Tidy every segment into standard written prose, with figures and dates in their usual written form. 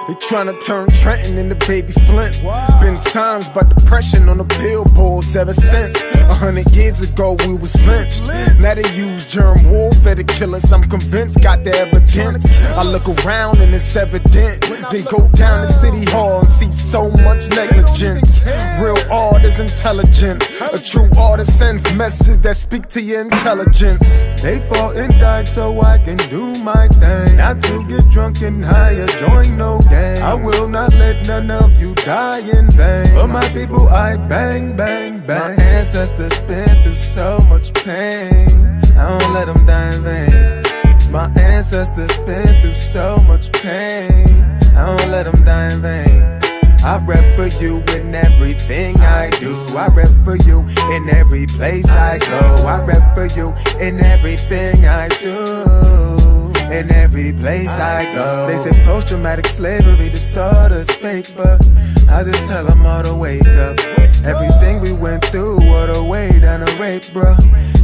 They tryna turn Trenton into Baby Flint. Been signs by depression on the billboards ever since. 100 years ago we was lynched. Now they use germ warfare to kill us. I'm convinced, got the evidence. I look around and it's evident. Then go down to City Hall and see so much negligence. Real art is intelligent. A true artist sends messages that speak to your intelligence. They fought and died so I can do my thing. Not to get drunk and high or join no gang. I will not let none of you die in vain. For my people I bang, bang, bang. My ancestors been through so much pain. I don't let them die in vain. My ancestors been through so much pain. I don't let them die in vain. I rep for you in everything I do. I rep for you in every place I go. I rep for you in everything I do. In every place I go. They say post-traumatic slavery disorder's fake, but I just tell them all to wake up. Everything we went through, what a way down a rape, bro.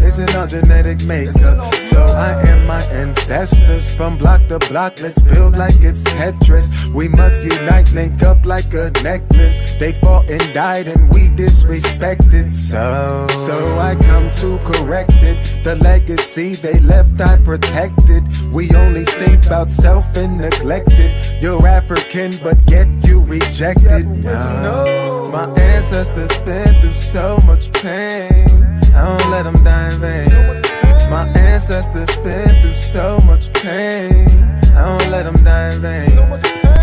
Isn't our genetic makeup. So I am my ancestors from block to block. Let's build like it's Tetris. We must unite, link up like a necklace. They fought and died and we disrespected. So I come to correct it. The legacy they left I protected. We only think about self and neglected. You're African but yet you rejected. No. My ancestors been through so much pain. I don't let them die in vain. My ancestors been through so much pain. I don't let them die in vain.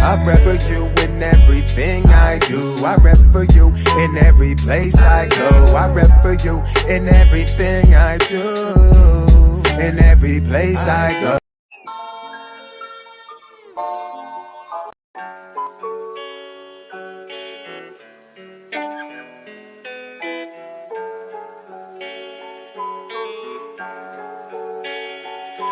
I rep for you in everything I do. I rep for you in every place I go. I rep for you in everything I do. In every place I go.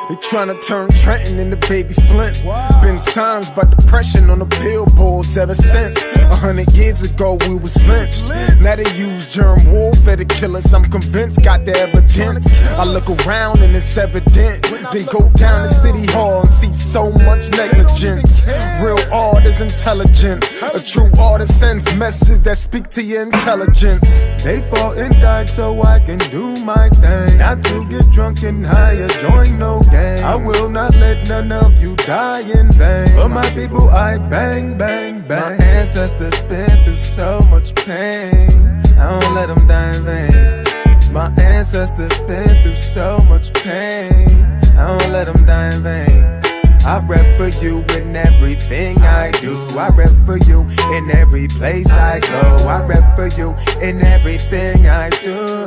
They tryna turn Trenton into Baby Flint. Been signs by depression on the billboards ever since. 100 years ago we was lynched. Now they use germ warfare to kill us. I'm convinced, got the evidence. I look around and it's evident. Then go down to City Hall and see so much negligence. Real art is intelligent. A true artist sends messages that speak to your intelligence. They fought and died so I can do my thing. Not to get drunk and high or join no gang. I will not let none of you die in vain. For my people I bang, bang, bang. My ancestors been through so much pain. I don't let them die in vain. My ancestors been through so much pain. I don't let them die in vain. I rep for you in everything I do. I rep for you in every place I go. I rep for you in everything I do.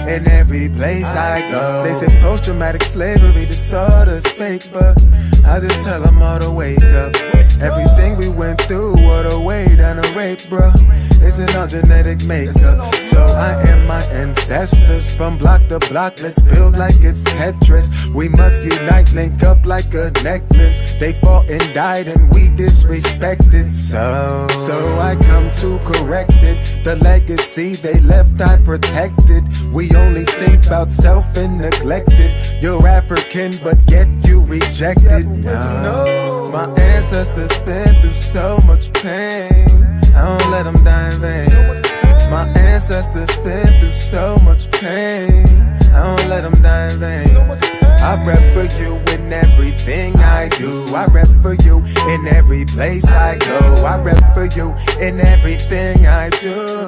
In every place I go. They say post-traumatic slavery disorder's fake, but I just tell them all to wake up. Everything we went through, what a way down a rape, bro. Isn't our genetic makeup. So I am my ancestors from block to block. Let's build like it's Tetris. We must unite, link up like a necklace. They fought and died and we disrespected. So I come to correct it. The legacy they left I protected. We only think about self and neglected. You're African but yet you rejected. No. My ancestors been through so much pain. I don't let them die in vain. My ancestors been through so much pain. I don't let them die in vain. I rep for you in everything I do. I rep for you in every place I go. I rep for you in everything I do.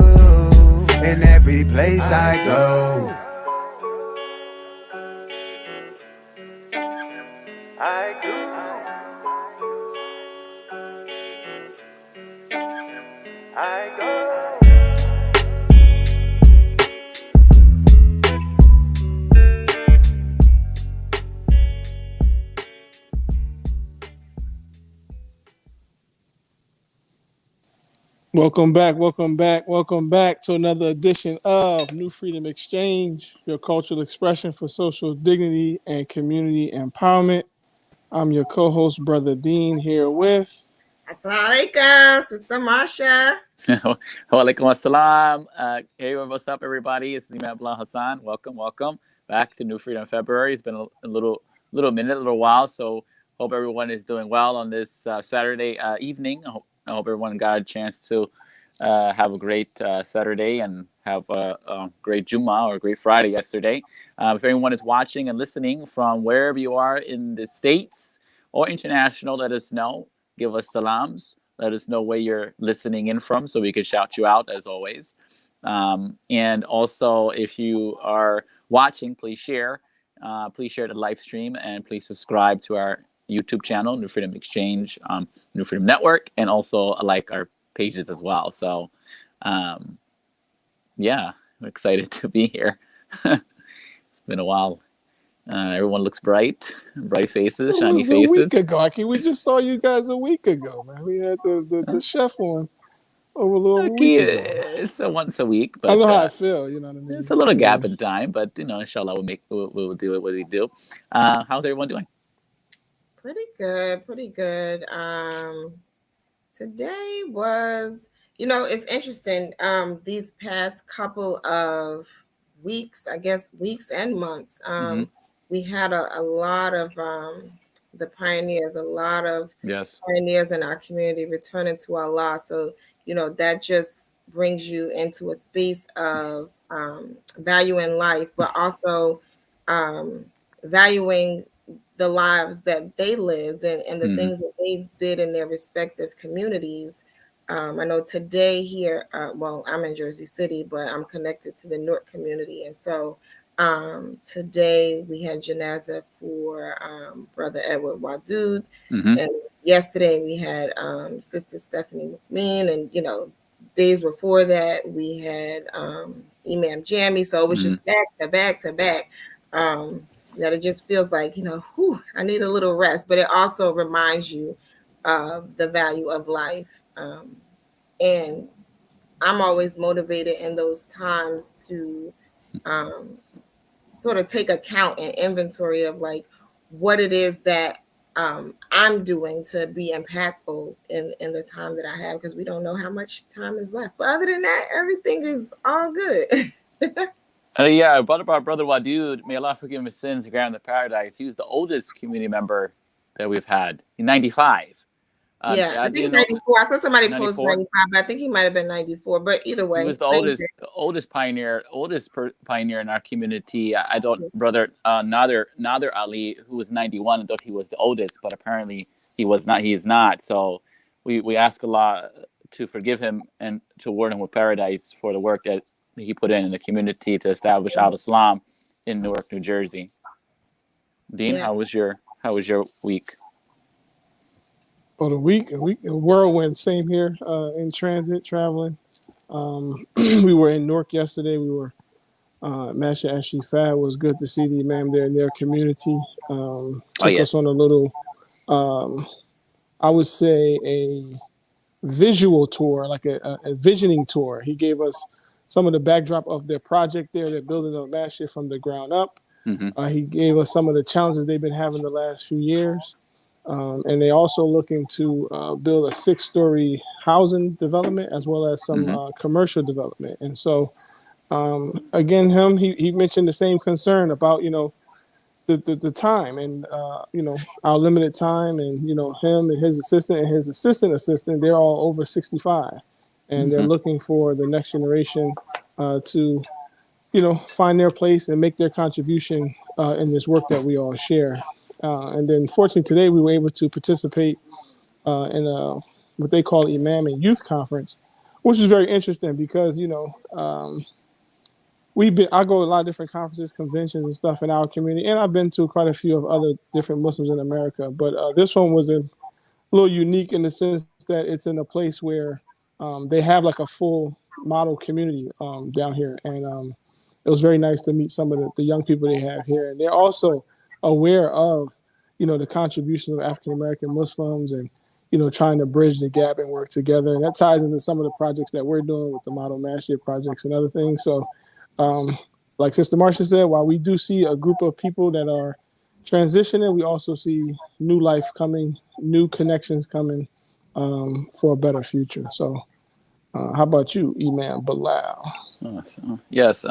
In every place I go. I do. I go. Welcome back to another edition of New Freedom Exchange, your cultural expression for social dignity and community empowerment. I'm your co-host, Brother Dean, here with... Assalamu alaikum, Sister Marsha. Walaikum assalam. Hey, what's up, everybody? It's Nima Abdullah Hassan. Welcome back to New Freedom February. It's been a little minute, a little while, so Hope everyone is doing well on this Saturday evening. I hope everyone got a chance to have a great Saturday and have a great Jummah or a great Friday yesterday. If anyone is watching and listening from wherever you are in the States or international, let us know. Give us salams. Let us know where you're listening in from so we can shout you out as always. And also, if you are watching, please share. Please share the live stream and please subscribe to our YouTube channel, New Freedom Exchange, New Freedom Network, and also like our pages as well. So, yeah, I'm excited to be here. It's been a while. Everyone looks bright faces, shiny faces. It was a week ago. We just saw you guys a week ago, man. We had the chef on over a little week ago. It's once a week, but I know how I feel. You know what I mean. It's a little gap in time, but inshallah, we'll do it what we do. How's everyone doing? Pretty good. Today was, it's interesting. These past couple of weeks, I guess weeks and months, we had a lot of the pioneers, a lot of pioneers in our community returning to Allah. So, that just brings you into a space of valuing life, but also valuing the lives that they lived and the things that they did in their respective communities. I know today here, I'm in Jersey City, but I'm connected to the Newark community. And so today we had janazah for Brother Edward Wadud. And yesterday we had Sister Stephanie McMean. And, days before that we had Imam Jammy. So it was just back to back to back. That it just feels like, I need a little rest, but it also reminds you of the value of life. And I'm always motivated in those times to sort of take account and inventory of like what it is that I'm doing to be impactful in the time that I have, because we don't know how much time is left. But other than that, everything is all good. Yeah, Brother Wadud, may Allah forgive him his sins and grant him the paradise. He was the oldest community member that we've had in 95. I think 94. I saw somebody post 95, but I think he might have been 94. But either way, he was the oldest pioneer in our community. I don't, Brother Nader Ali, who was 91, I thought he was the oldest, but apparently he was not. He is not. So we ask Allah to forgive him and to award him with paradise for the work that he put in the community to establish Al-Islam in Newark, New Jersey. Dean, how was your week? A week, a whirlwind. Same here. In transit, traveling. We were in Newark yesterday. We were Masha Ashifat. It was good to see the imam there in their community. Took us on a little, I would say, a visual tour, like a visioning tour. He gave us some of the backdrop of their project there. They're building up Masha from the ground up. He gave us some of the challenges they've been having the last few years. And they're also looking to build a 6-story housing development as well as some commercial development. And so, again, he mentioned the same concern about, the time and, our limited time, and, him and his assistant, they're all over 65. And they're looking for the next generation to, find their place and make their contribution in this work that we all share. And then, fortunately, today we were able to participate in what they call Imam and Youth Conference, which is very interesting because, I go to a lot of different conferences, conventions and stuff in our community, and I've been to quite a few of other different Muslims in America. But this one was a little unique in the sense that it's in a place where they have like a full model community down here. And it was very nice to meet some of the young people they have here. And they're also aware of, the contributions of African-American Muslims and, trying to bridge the gap and work together. And that ties into some of the projects that we're doing with the Model Masjid projects and other things. So, like Sister Marcia said, while we do see a group of people that are transitioning, we also see new life coming, new connections coming for a better future. So how about you, Imam Bilal? Yes.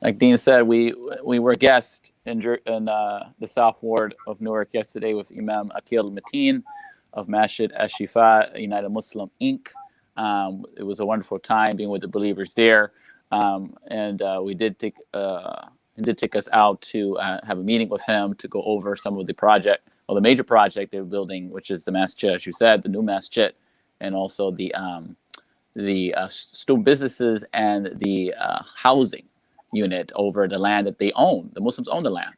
Like Dean said, we were guests the South Ward of Newark yesterday with Imam Akil Mateen of Masjid Ash-Shifa United Muslim Inc. It was a wonderful time being with the believers there, and he did take us out to have a meeting with him to go over some of the project, or the major project they're building, which is the masjid, as you said, the new masjid, and also the student businesses and the housing unit over the land that they own. The Muslims own the land.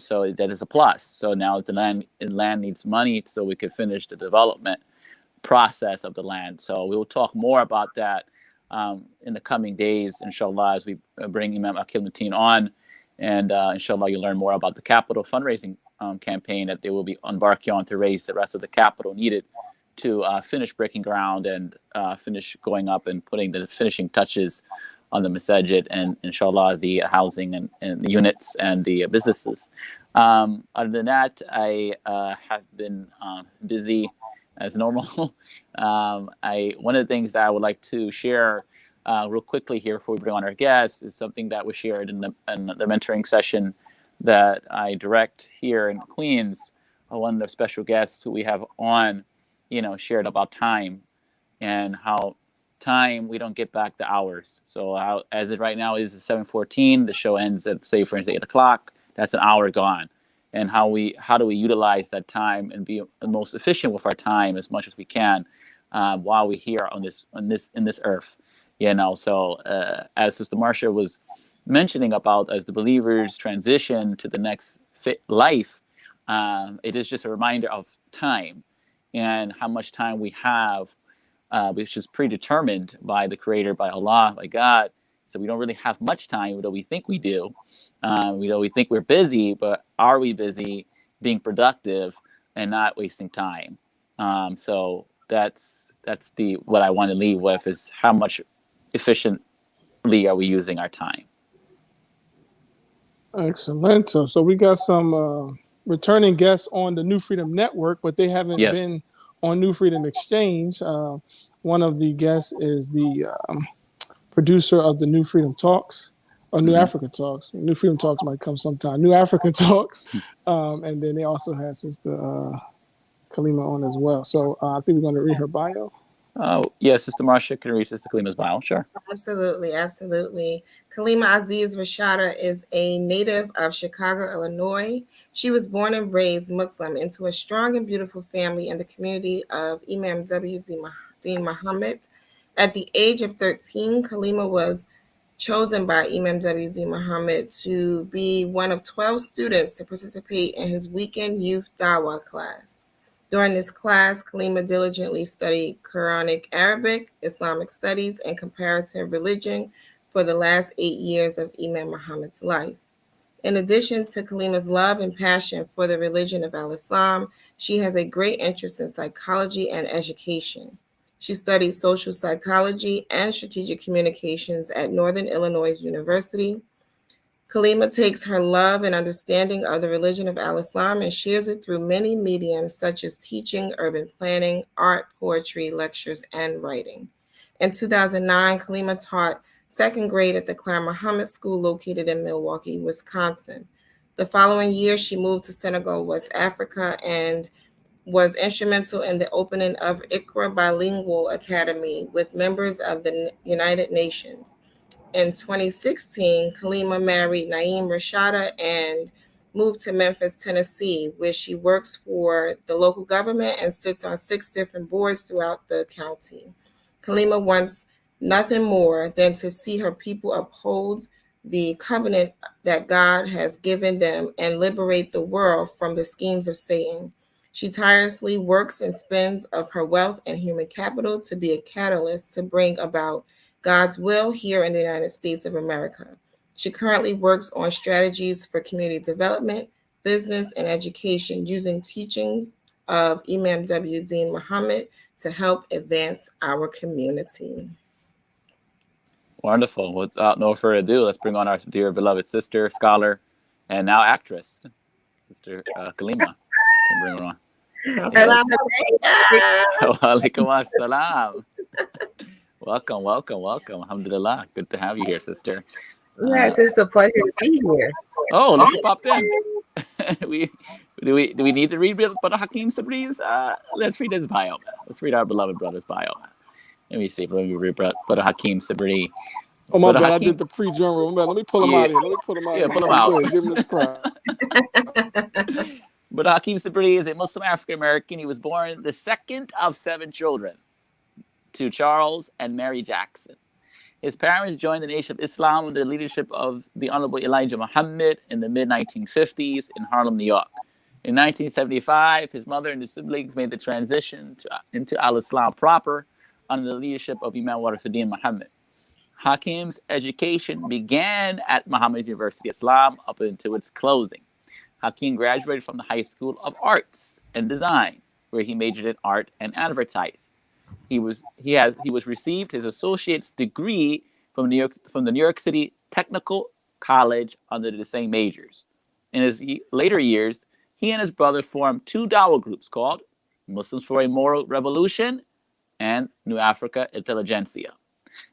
So that is a plus. So now the land needs money so we could finish the development process of the land. So we will talk more about that in the coming days, inshallah, as we bring Imam Akil Mateen on. And inshallah, you'll learn more about the capital fundraising campaign that they will be embarking on to raise the rest of the capital needed to finish breaking ground and finish going up and putting the finishing touches on the masajid and inshallah the housing and the units and the businesses. Other than that, I have been busy as normal. One of the things that I would like to share real quickly here before we bring on our guests is something that was shared in the mentoring session that I direct here in Queens. One of the special guests who we have on, shared about time and how time, we don't get back the hours. So as it right now is 7:14, the show ends at, say, for instance, 8 o'clock. That's an hour gone. And how do we utilize that time and be the most efficient with our time as much as we can while we're here in this earth, So as Sister Marcia was mentioning about, as the believers transition to the next fit life, it is just a reminder of time and how much time we have, which is predetermined by the Creator, by Allah, by God. So we don't really have much time, although we think we do. We think we're busy, but are we busy being productive and not wasting time? So that's what I want to leave with, is how much efficiently are we using our time? Excellent. So we got some returning guests on the New Freedom Network, but they haven't been on New Freedom Exchange. One of the guests is the producer of the New Freedom Talks, or New Africa Talks. New Freedom Talks might come sometime. New Africa Talks. And then they also have Sister Kalimah on as well. So I think we're going to read her bio. Yes, Sister Marcia can read Sister Kalimah's bio, sure. Absolutely. Kalimah Azeez Rashada is a native of Chicago, Illinois. She was born and raised Muslim into a strong and beautiful family in the community of Imam W.D. Muhammad. At the age of 13, Kalimah was chosen by Imam W.D. Muhammad to be one of 12 students to participate in his weekend youth dawah class. During this class, Kalimah diligently studied Quranic Arabic, Islamic studies, and comparative religion for the last 8 years of Imam Muhammad's life. In addition to Kalimah's love and passion for the religion of Al-Islam, she has a great interest in psychology and education. She studied social psychology and strategic communications at Northern Illinois University. Kalimah takes her love and understanding of the religion of Al-Islam and shares it through many mediums such as teaching, urban planning, art, poetry, lectures, and writing. In 2009, Kalimah taught second grade at the Claire Muhammad School located in Milwaukee, Wisconsin. The following year, she moved to Senegal, West Africa, and was instrumental in the opening of Iqra Bilingual Academy with members of the United Nations. In 2016, Kalimah married Naeem Rashada and moved to Memphis, Tennessee, where she works for the local government and sits on 6 different boards throughout the county. Kalimah wants nothing more than to see her people uphold the covenant that God has given them and liberate the world from the schemes of Satan. She tirelessly works and spends of her wealth and human capital to be a catalyst to bring about God's will here in the United States of America. She currently works on strategies for community development, business, and education using teachings of Imam W.D. Muhammad to help advance our community. Wonderful. Without no further ado, let's bring on our dear beloved sister, scholar, and now actress, Sister Kalimah. Can bring her on. Walaikum assalam. Welcome. Alhamdulillah. Good to have you here, sister. Yes, it's a pleasure to be here. Oh, look who popped in. Do we need to read Brother Hakim Sabree's? Let's read his bio. Let's read our beloved brother's bio. Let me see. Let me read Brother Hakim Sabree. Oh, my Brother bad. I Hakim, did the pre-drum. Let me pull him yeah, out of here. Let me pull him out yeah, of pull him here. out. Go ahead. Give him his pride. Brother Hakim Sabree is a Muslim African American. He was born the second of 7 children to Charles and Mary Jackson. His parents joined the Nation of Islam under the leadership of the Honorable Elijah Muhammad in the mid-1950s in Harlem, New York. In 1975, his mother and his siblings made the transition into Al-Islam proper under the leadership of Imam Warafuddin Muhammad. Hakim's education began at Muhammad University Islam up until its closing. Hakim graduated from the High School of Arts and Design, where he majored in art and advertising. He received his associate's degree from the New York City Technical College under the same majors. In his later years, he and his brother formed 2 dawah groups called Muslims for a Moral Revolution and New Africa Intelligentsia.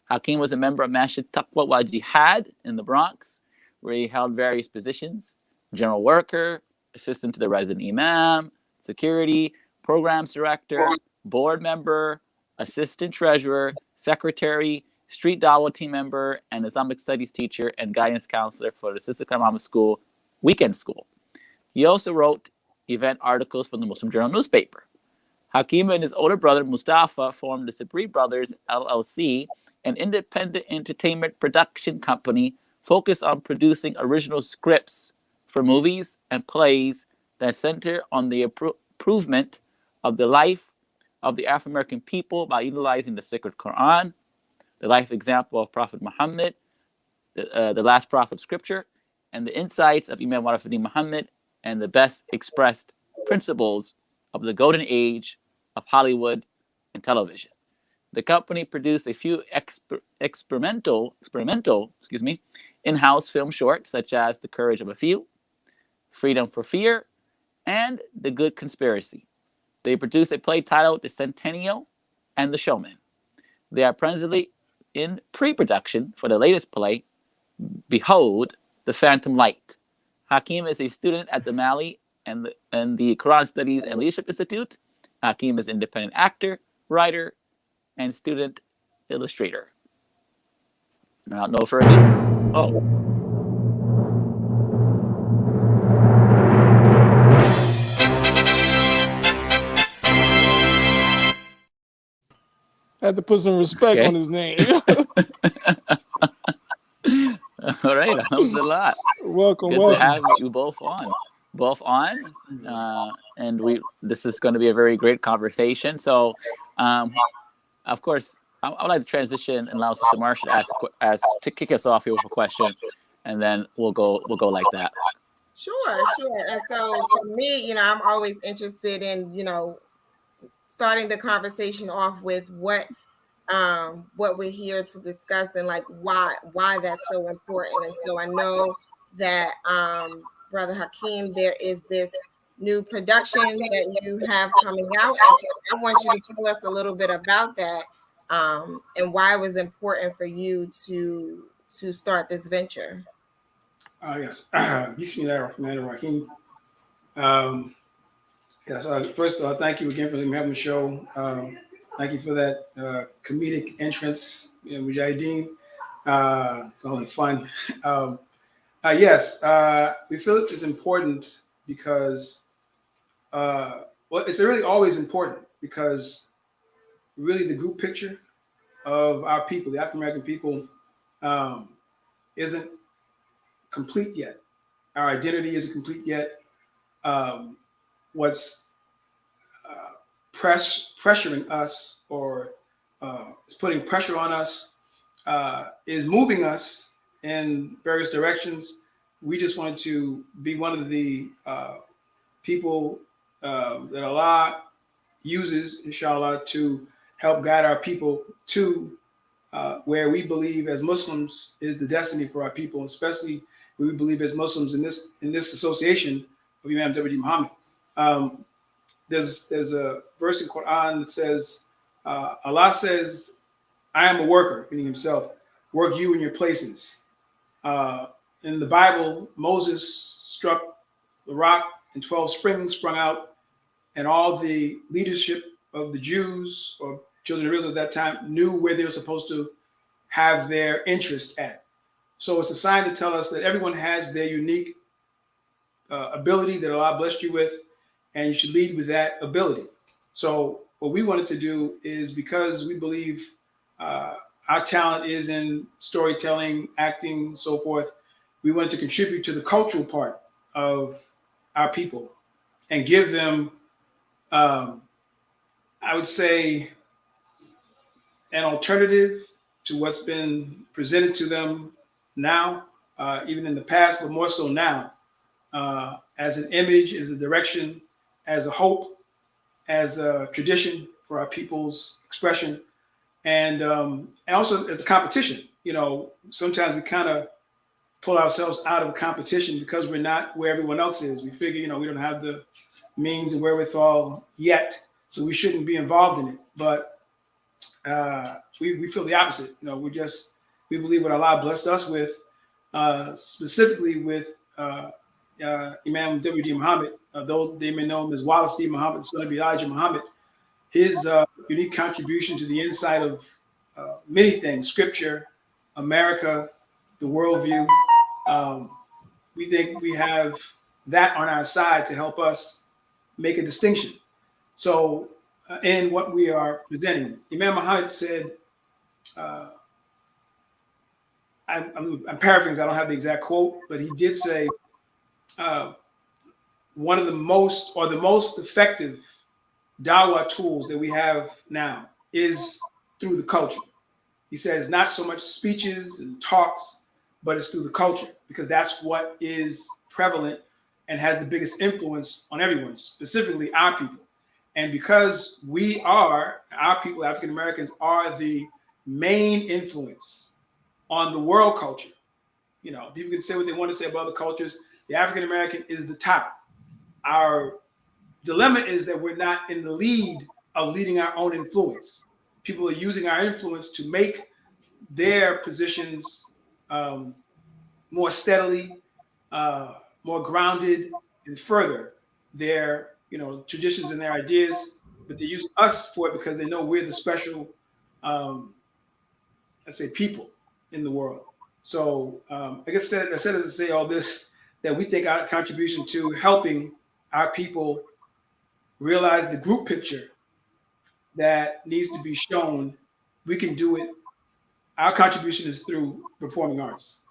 Hakim was a member of Masjid Taqwa wa Jihad in the Bronx, where he held various positions: general worker, assistant to the resident imam, security, programs director, board member, assistant treasurer, secretary, street dawah team member, and Islamic studies teacher and guidance counselor for the Sister Kalimah School Weekend School. He also wrote event articles for the Muslim Journal newspaper. Hakim and his older brother Mustafa formed the Sabree Brothers LLC, an independent entertainment production company focused on producing original scripts for movies and plays that center on the improvement of the life of the African American people by utilizing the sacred Quran, the life example of Prophet Muhammad, the last prophet scripture, and the insights of Imam Warafuddin Muhammad, and the best expressed principles of the golden age of Hollywood and television. The company produced a few experimental in-house film shorts such as The Courage of a Few, Freedom for Fear, and The Good Conspiracy. They produced a play titled The Centennial and The Showman. They are presently in pre-production for the latest play, Behold the Phantom Light. Hakim is a student at the Mali and the Quran Studies and Leadership Institute. Hakim is an independent actor, writer, and student illustrator. Without no further ado, Had to put some respect on his name. All right, that was a lot. Welcome. Good to have you both on. And this is going to be a very great conversation. So, of course, I would like to transition and allow Sister Marsha to kick us off here with a question, and then we'll go like that. Sure. And so for me, I'm always interested in, starting the conversation off with what we're here to discuss and like why that's so important. And so I know that Brother Hakim, there is this new production that you have coming out. And so I want you to tell us a little bit about that and why it was important for you to start this venture. Yes. Bismillahirrahmanirrahim. Yes. First of all, thank you again for having the show. Thank you for that comedic entrance, Mujahideen. It's only fun. Yes, we feel it is important because, it's really always important because really the group picture of our people, the African American people, isn't complete yet. Our identity isn't complete yet. What's pressuring us or is putting pressure on us is moving us in various directions. We just want to be one of the people that Allah uses, inshallah, to help guide our people to where we believe as Muslims is the destiny for our people, especially where we believe as Muslims in this association of Imam W. Muhammad. There's a verse in Quran that says, Allah says, I am a worker, meaning himself, work you in your places. And in the Bible, Moses struck the rock and 12 springs sprung out, and all the leadership of the Jews or children of Israel at that time knew where they were supposed to have their interest at. So it's a sign to tell us that everyone has their unique ability that Allah blessed you with, and you should lead with that ability. So what we wanted to do is, because we believe our talent is in storytelling, acting, so forth, we wanted to contribute to the cultural part of our people and give them, I would say, an alternative to what's been presented to them now, even in the past, but more so now, as an image, as a direction, as a hope, as a tradition for our people's expression, and also as a competition. You know, sometimes we kind of pull ourselves out of competition because we're not where everyone else is. We figure, you know, we don't have the means and wherewithal yet, so we shouldn't be involved in it. But we feel the opposite. You know, we believe what Allah blessed us with, specifically with Imam W.D. Muhammad, though they may know him as Wallace D. Muhammad, son of Elijah Muhammad. His unique contribution to the insight of many things, scripture, America, the worldview. We think we have that on our side to help us make a distinction. So in what we are presenting, Imam Muhammad said, I'm paraphrasing, I don't have the exact quote, but he did say, one of the most effective dawah tools that we have now is through the culture. He says not so much speeches and talks, but it's through the culture, because that's what is prevalent and has the biggest influence on everyone, specifically our people. And because our people, African Americans, are the main influence on the world culture. You know, people can say what they want to say about other cultures. The African American is the top. Our dilemma is that we're not in the lead of leading our own influence. People are using our influence to make their positions more steadily, more grounded, and further their, you know, traditions and their ideas. But they use us for it because they know we're the special, let's say, people in the world. So I guess I said to say all this, that we think our contribution to helping our people realize the group picture that needs to be shown, we can do it. Our contribution is through performing arts.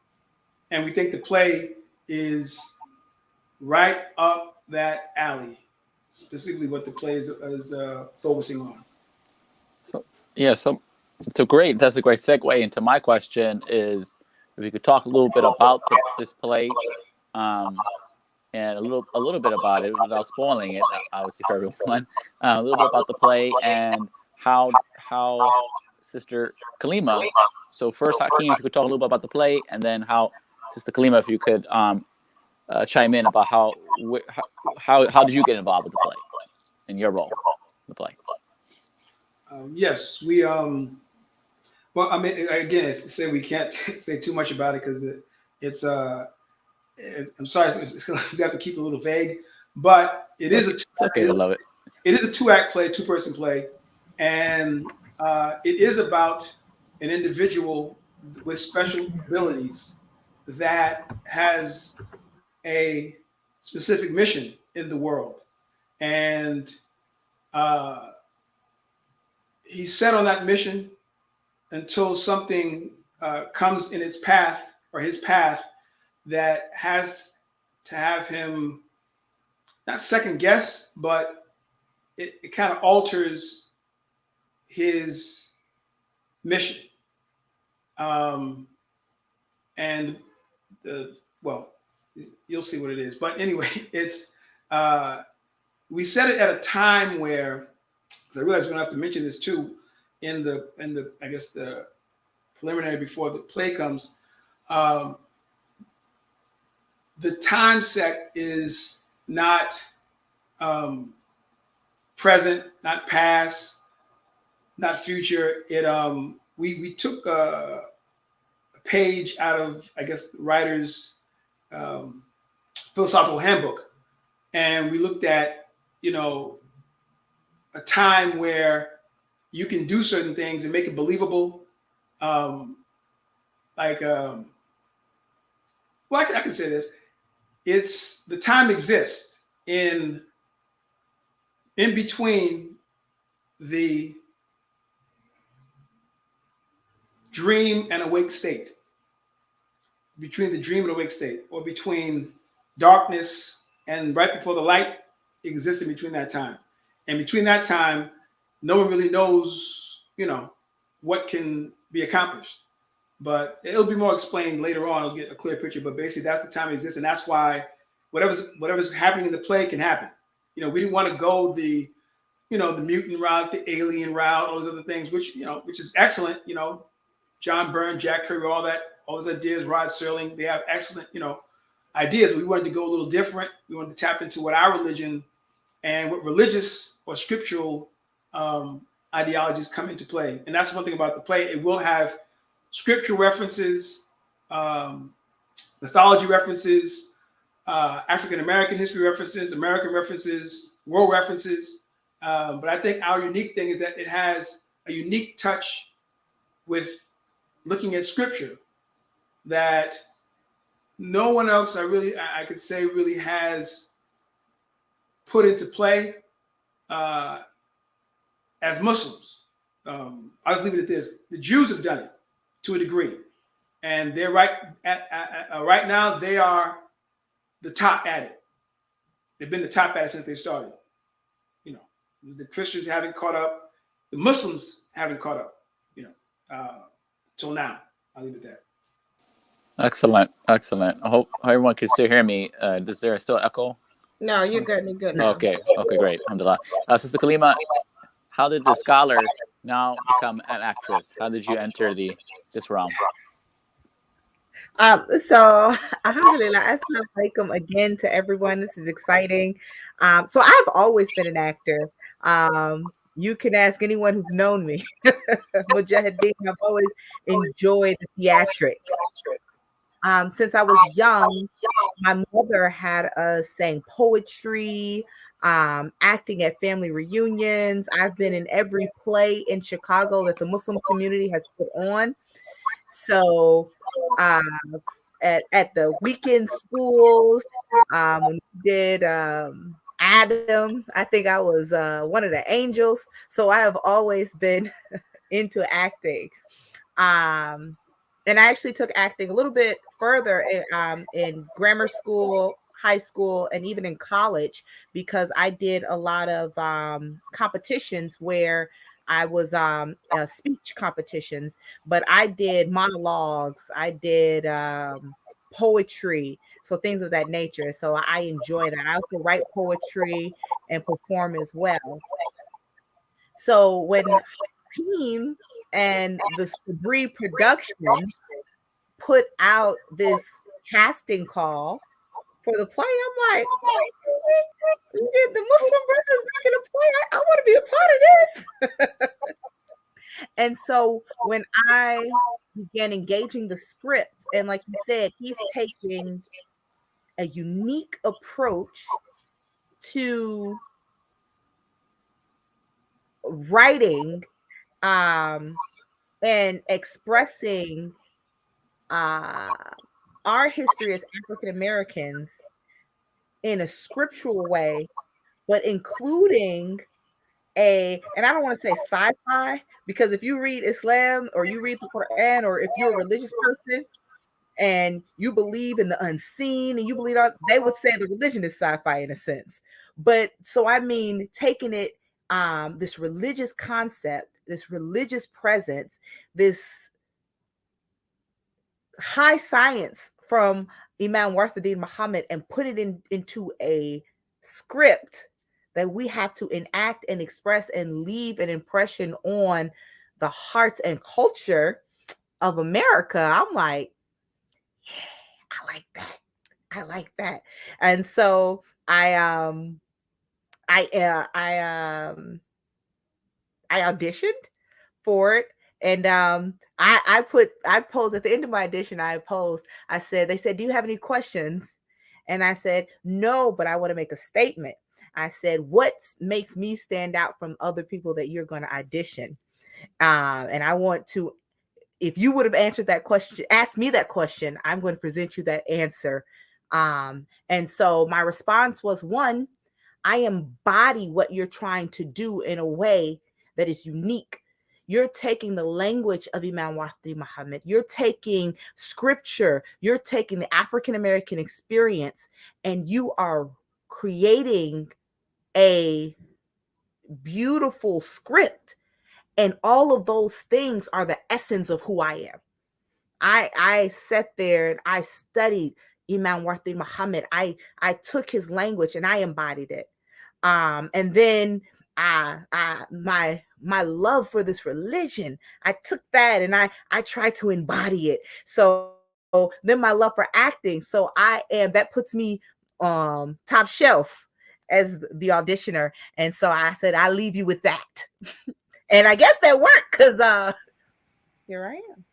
And we think the play is right up that alley, specifically what the play is focusing on. So great. That's a great segue into my question is, if we could talk a little bit about this play, and a little bit about it without spoiling it, obviously for everyone. A little bit about the play and how Sister Kalimah. So first, Hakim, if you could talk a little bit about the play, and then how Sister Kalimah, if you could chime in about how did you get involved with the play and your role in the play? Yes, we well, I mean, again, it's to say we can't say too much about it because it's I'm sorry, we have to keep it a little vague, but it is It's okay, I love it. It is a 2-act play, 2-person play, and it is about an individual with special abilities that has a specific mission in the world, and he's set on that mission until something comes in its path, or his path, that has to have him not second guess, but it kind of alters his mission. And well, you'll see what it is. But anyway, it's we set it at a time where, because I realize we're gonna have to mention this too in the I guess the preliminary before the play comes. The time set is not present, not past, not future. It we took a page out of, I guess, the writer's philosophical handbook, and we looked at, a time where you can do certain things and make it believable. Like, well, I can say this: it's the time exists in between the dream and awake state, between the dream and awake state, or between darkness and right before the light exists in between that time. And between that time, no one really knows, what can be accomplished. But it'll be more explained later on. I'll get a clear picture. But basically, that's the time it exists, and that's why whatever's happening in the play can happen. We didn't want to go the mutant route, the alien route, all those other things, which is excellent. John Byrne, Jack Kirby, all those ideas, Rod Serling, they have excellent, ideas. We wanted to go a little different. We wanted to tap into what our religion and what religious or scriptural ideologies come into play. And that's one thing about the play. It will have scriptural references, mythology references, African-American history references, American references, world references. But I think our unique thing is that it has a unique touch with looking at scripture that no one else I could say really has put into play as Muslims. I'll just leave it at this: the Jews have done it to a degree, and they're right now. They are the top at it. They've been the top at it since they started. The Christians haven't caught up. The Muslims haven't caught up. Till now. I'll leave it at that. Excellent. I hope everyone can still hear me. Is there still echo? No, you're good. You're good now. Okay, great. Alhamdulillah. Sister Kalimah, how did the scholar now become an actress? How did you enter this realm? So alhamdulillah, assalamu alaikum again to everyone. This is exciting. So I've always been an actor. You can ask anyone who's known me. Mujahideen, I've always enjoyed the theatrics. Since I was young, my mother had us saying poetry, acting at family reunions. I've been in every play in Chicago that the Muslim community has put on. So at the weekend schools, when we did Adam, I think I was one of the angels. So I have always been into acting. And I actually took acting a little bit further in grammar school, high school, and even in college, because I did a lot of competitions where I was speech competitions, but I did monologues, I did poetry, so things of that nature. So I enjoy that. I also write poetry and perform as well. So when Hakim and the Sabree production put out this casting call for the play, I'm like, the Muslim brothers making a play. I want to be a part of this. And so when I began engaging the script, and like you said, he's taking a unique approach to writing and expressing our history as African Americans in a scriptural way, but including and I don't want to say sci-fi, because if you read Islam or you read the Quran, or if you're a religious person and you believe in the unseen and you believe they would say the religion is sci-fi in a sense. But so I mean, taking it, this religious concept, this religious presence, this high science from Imam Warthaddin Muhammad, and put it into a script that we have to enact and express and leave an impression on the hearts and culture of America. I'm like, yeah, I like that. I like that. And so I auditioned for it, And I posed at the end of my audition. I said, they said, "Do you have any questions?" And I said, "No, but I want to make a statement." I said, "What makes me stand out from other people that you're going to audition?" And I want to, if you would have answered that question, asked me that question, I'm going to present you that answer. And so my response was, one, I embody what you're trying to do in a way that is unique. You're taking the language of Imam Wahdi Muhammad. You're taking scripture. You're taking the African American experience, and you are creating a beautiful script. And all of those things are the essence of who I am. I sat there and I studied Imam Wahdi Muhammad. I took his language and I embodied it. And then my love for this religion, I took that and I tried to embody it. So then my love for acting. So that puts me top shelf as the auditioner. And so I said, I'll leave you with that. And I guess that worked, because here I am.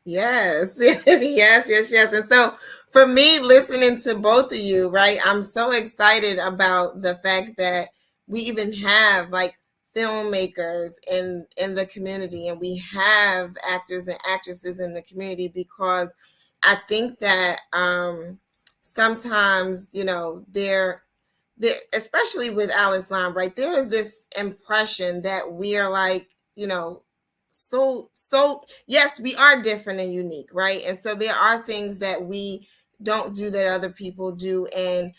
Yes, yes. And so for me, listening to both of you, right, I'm so excited about the fact that we even have like filmmakers in the community, and we have actors and actresses in the community, because I think that sometimes, there, especially with Al Islam, right, there is this impression that we are like, so yes, we are different and unique, right? And so there are things that we don't do that other people do, and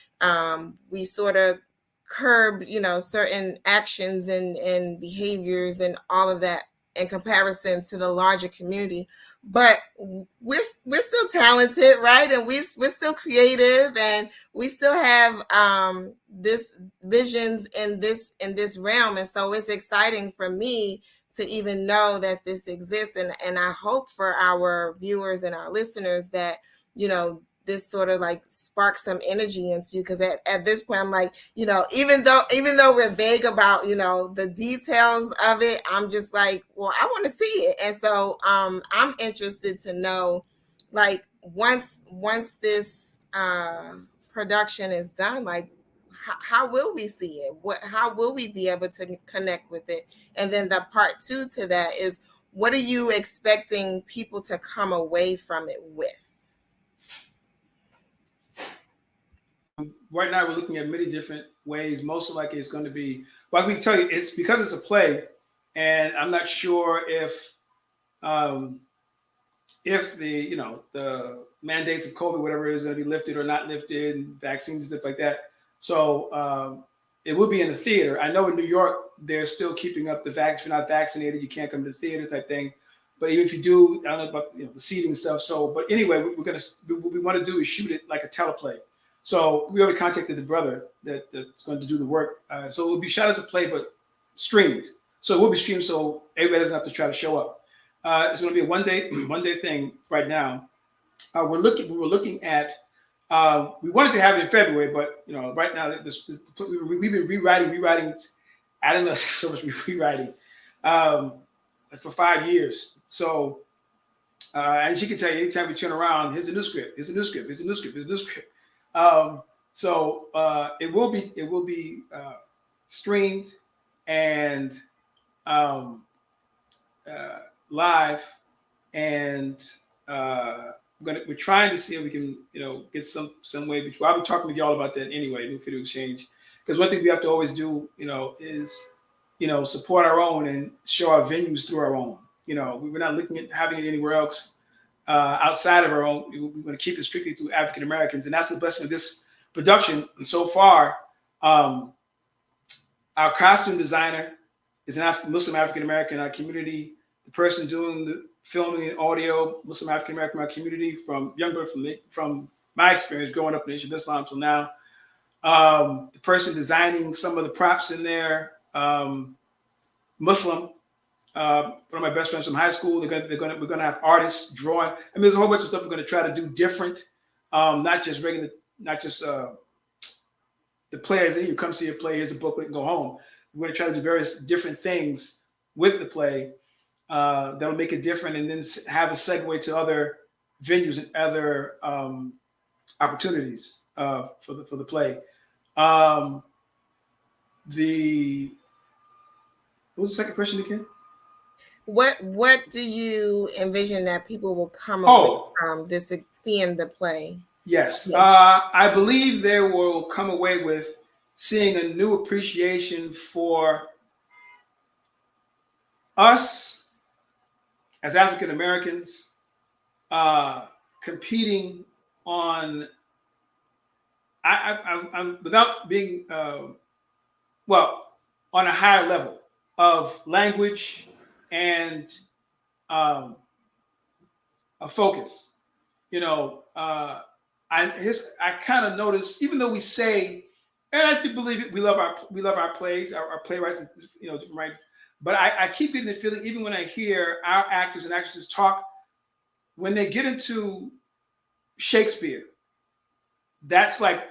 we sort of curb, certain actions and behaviors and all of that in comparison to the larger community. But we're still talented, right? And we're still creative, and we still have this visions in this realm. And so it's exciting for me to even know that this exists. And I hope for our viewers and our listeners that, this sort of like sparks some energy into you. Because at this point, I'm like, even though we're vague about, the details of it, I'm just like, well, I want to see it. And so I'm interested to know, like, once this production is done, like, how will we see it? How will we be able to connect with it? And then the part 2 to that is, what are you expecting people to come away from it with? Right now, we're looking at many different ways. Most likely, it's going to be, well, we can tell you, it's because it's a play, and I'm not sure if the mandates of COVID, whatever it is, going to be lifted or not lifted, and vaccines and stuff like that. So it will be in the theater. I know in New York, they're still keeping up the if you're not vaccinated, you can't come to the theater type thing. But even if you do, I don't know about the seating stuff. So, but anyway, what we want to do is shoot it like a teleplay. So we already contacted the brother that's going to do the work. So it will be shot as a play, but streamed. So it will be streamed, so everybody doesn't have to try to show up. It's going to be a one day thing right now. We were looking at. We wanted to have it in February, but right now we've been rewriting. I don't know so much rewriting for 5 years. So and she can tell you anytime we turn around, here's a new script. So it will be streamed and live, and we're trying to see if we can get some way. I'll be talking with y'all about that anyway, New Video Exchange, because one thing we have to always do is support our own and show our venues through our own. We're not looking at having it anywhere else outside of our own. We're going to keep it strictly through African Americans, and that's the blessing of this production. And so far, our costume designer is an Muslim African American in our community. The person doing the filming and audio, Muslim African American in our community, from my experience growing up in the Nation of Islam till now. The person designing some of the props in there, Muslim. One of my best friends from high school. We're gonna have artists drawing. I mean, there's a whole bunch of stuff we're gonna try to do different. Not just the players. You come see a play. Here's a booklet and go home. We're gonna try to do various different things with the play. that'll make it different, and then have a segue to other venues and other opportunities for the play. What was the second question again? What do you envision that people will come away from this, seeing the play? Yes, I believe they will come away with seeing a new appreciation for us as African Americans competing on. I'm without being on a higher level of language and a focus. I kind of notice, even though we say, and I do believe it, we love our plays, our playwrights, different writers. But I keep getting the feeling, even when I hear our actors and actresses talk, when they get into Shakespeare, that's like,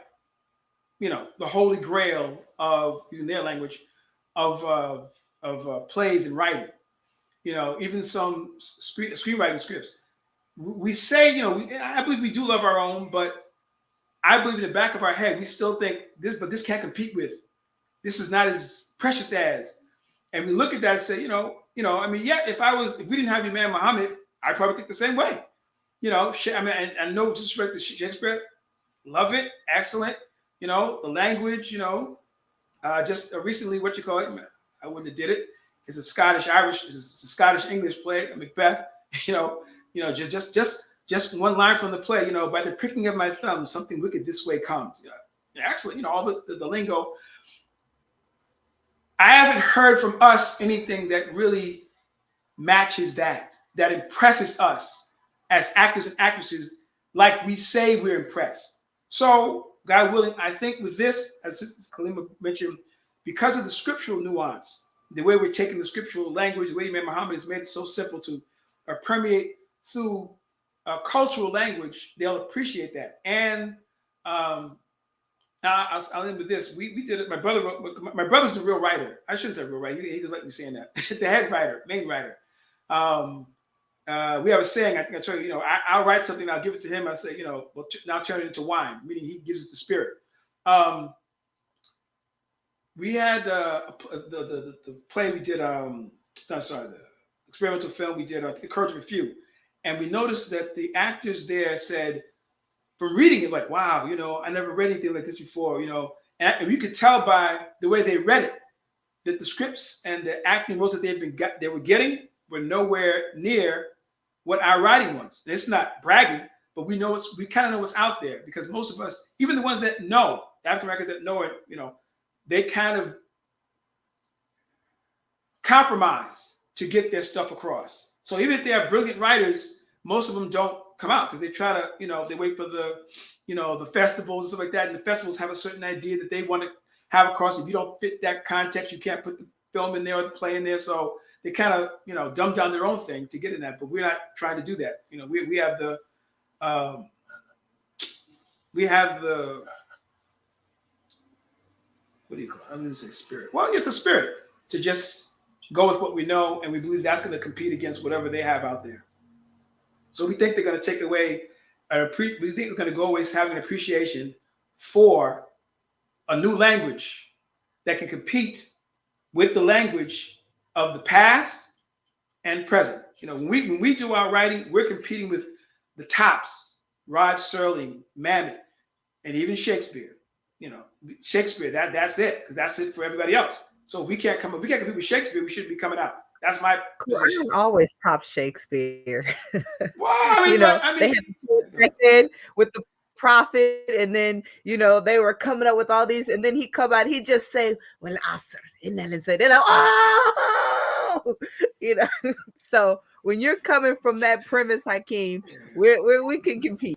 the holy grail of, using their language, of plays and writing. Even some screenwriting scripts. We say, I believe we do love our own, but I believe in the back of our head, we still think this, but this can't compete with. This is not as precious as. And we look at that and say, if we didn't have Imam Muhammad, I'd probably think the same way. And no disrespect to Shakespeare, love it, excellent. The language, just recently, I wouldn't have did it. It's a Scottish-Irish, it's a Scottish-English play, Macbeth, just one line from the play, by the pricking of my thumb, something wicked this way comes. Excellent, all the lingo. I haven't heard from us anything that really matches that impresses us as actors and actresses like we say we're impressed. So, God willing, I think with this, as Sister Kalimah mentioned, because of the scriptural nuance, the way we're taking the scriptural language, the way Imam Muhammad has made it so simple to permeate through cultural language, they'll appreciate that. And I'll end with this. We did it. My brother's the real writer. I shouldn't say real writer. He doesn't like me saying that. The head writer, main writer. We have a saying. I think I told you. I'll write something. I'll give it to him. I say, now turn it into wine. Meaning he gives it the spirit. We had the play we did. The experimental film we did. The Courage of a Few, and we noticed that the actors there said, from reading it, like, wow, I never read anything like this before, and you could tell by the way they read it that the scripts and the acting roles that they were getting were nowhere near what our writing was. It's not bragging, but we kind of know what's out there, because most of us, even the ones that know, the African Americans that know it, they kind of compromise to get their stuff across. So even if they are brilliant writers, most of them don't come out because they try to, they wait for the festivals and stuff like that. And the festivals have a certain idea that they want to have across. If you don't fit that context, you can't put the film in there or the play in there. So they kind of, dumb down their own thing to get in that. But we're not trying to do that. We have the what do you call it? I'm going to say spirit. Well, it's a spirit to just go with what we know, and we believe that's going to compete against whatever they have out there. So we think they're going to take away, we think we're going to go away having an appreciation for a new language that can compete with the language of the past and present. When we do our writing, we're competing with the tops, Rod Serling, Mamet, and even Shakespeare. Shakespeare, that's it, because that's it for everybody else. So if we can't compete with Shakespeare, we shouldn't be coming out. That's my position. I always top Shakespeare. Well, they had connected with the prophet, and then they were coming up with all these, and then he come out, he just say, "Well, Asr," and then say, "Oh," So when you're coming from that premise, Hakim, we can compete.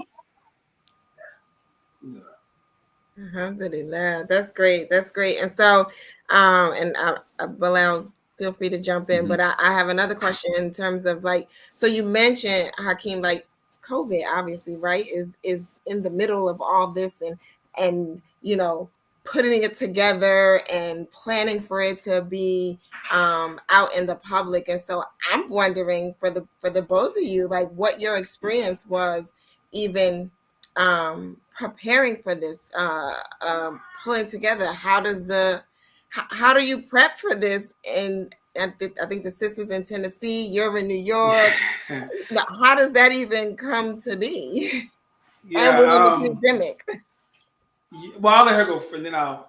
Alhamdulillah. That's great. And so, Bilal, feel free to jump in. But I have another question in terms of so you mentioned, Hakim, COVID, obviously, right, is in the middle of all this, and putting it together and planning for it to be out in the public. And so I'm wondering for the both of you, like what your experience was even preparing for this, pulling together. How do you prep for this? And I think the sisters in Tennessee, you're in New York. How does that even come to be? And we're in the pandemic. Well, I'll let her go and then I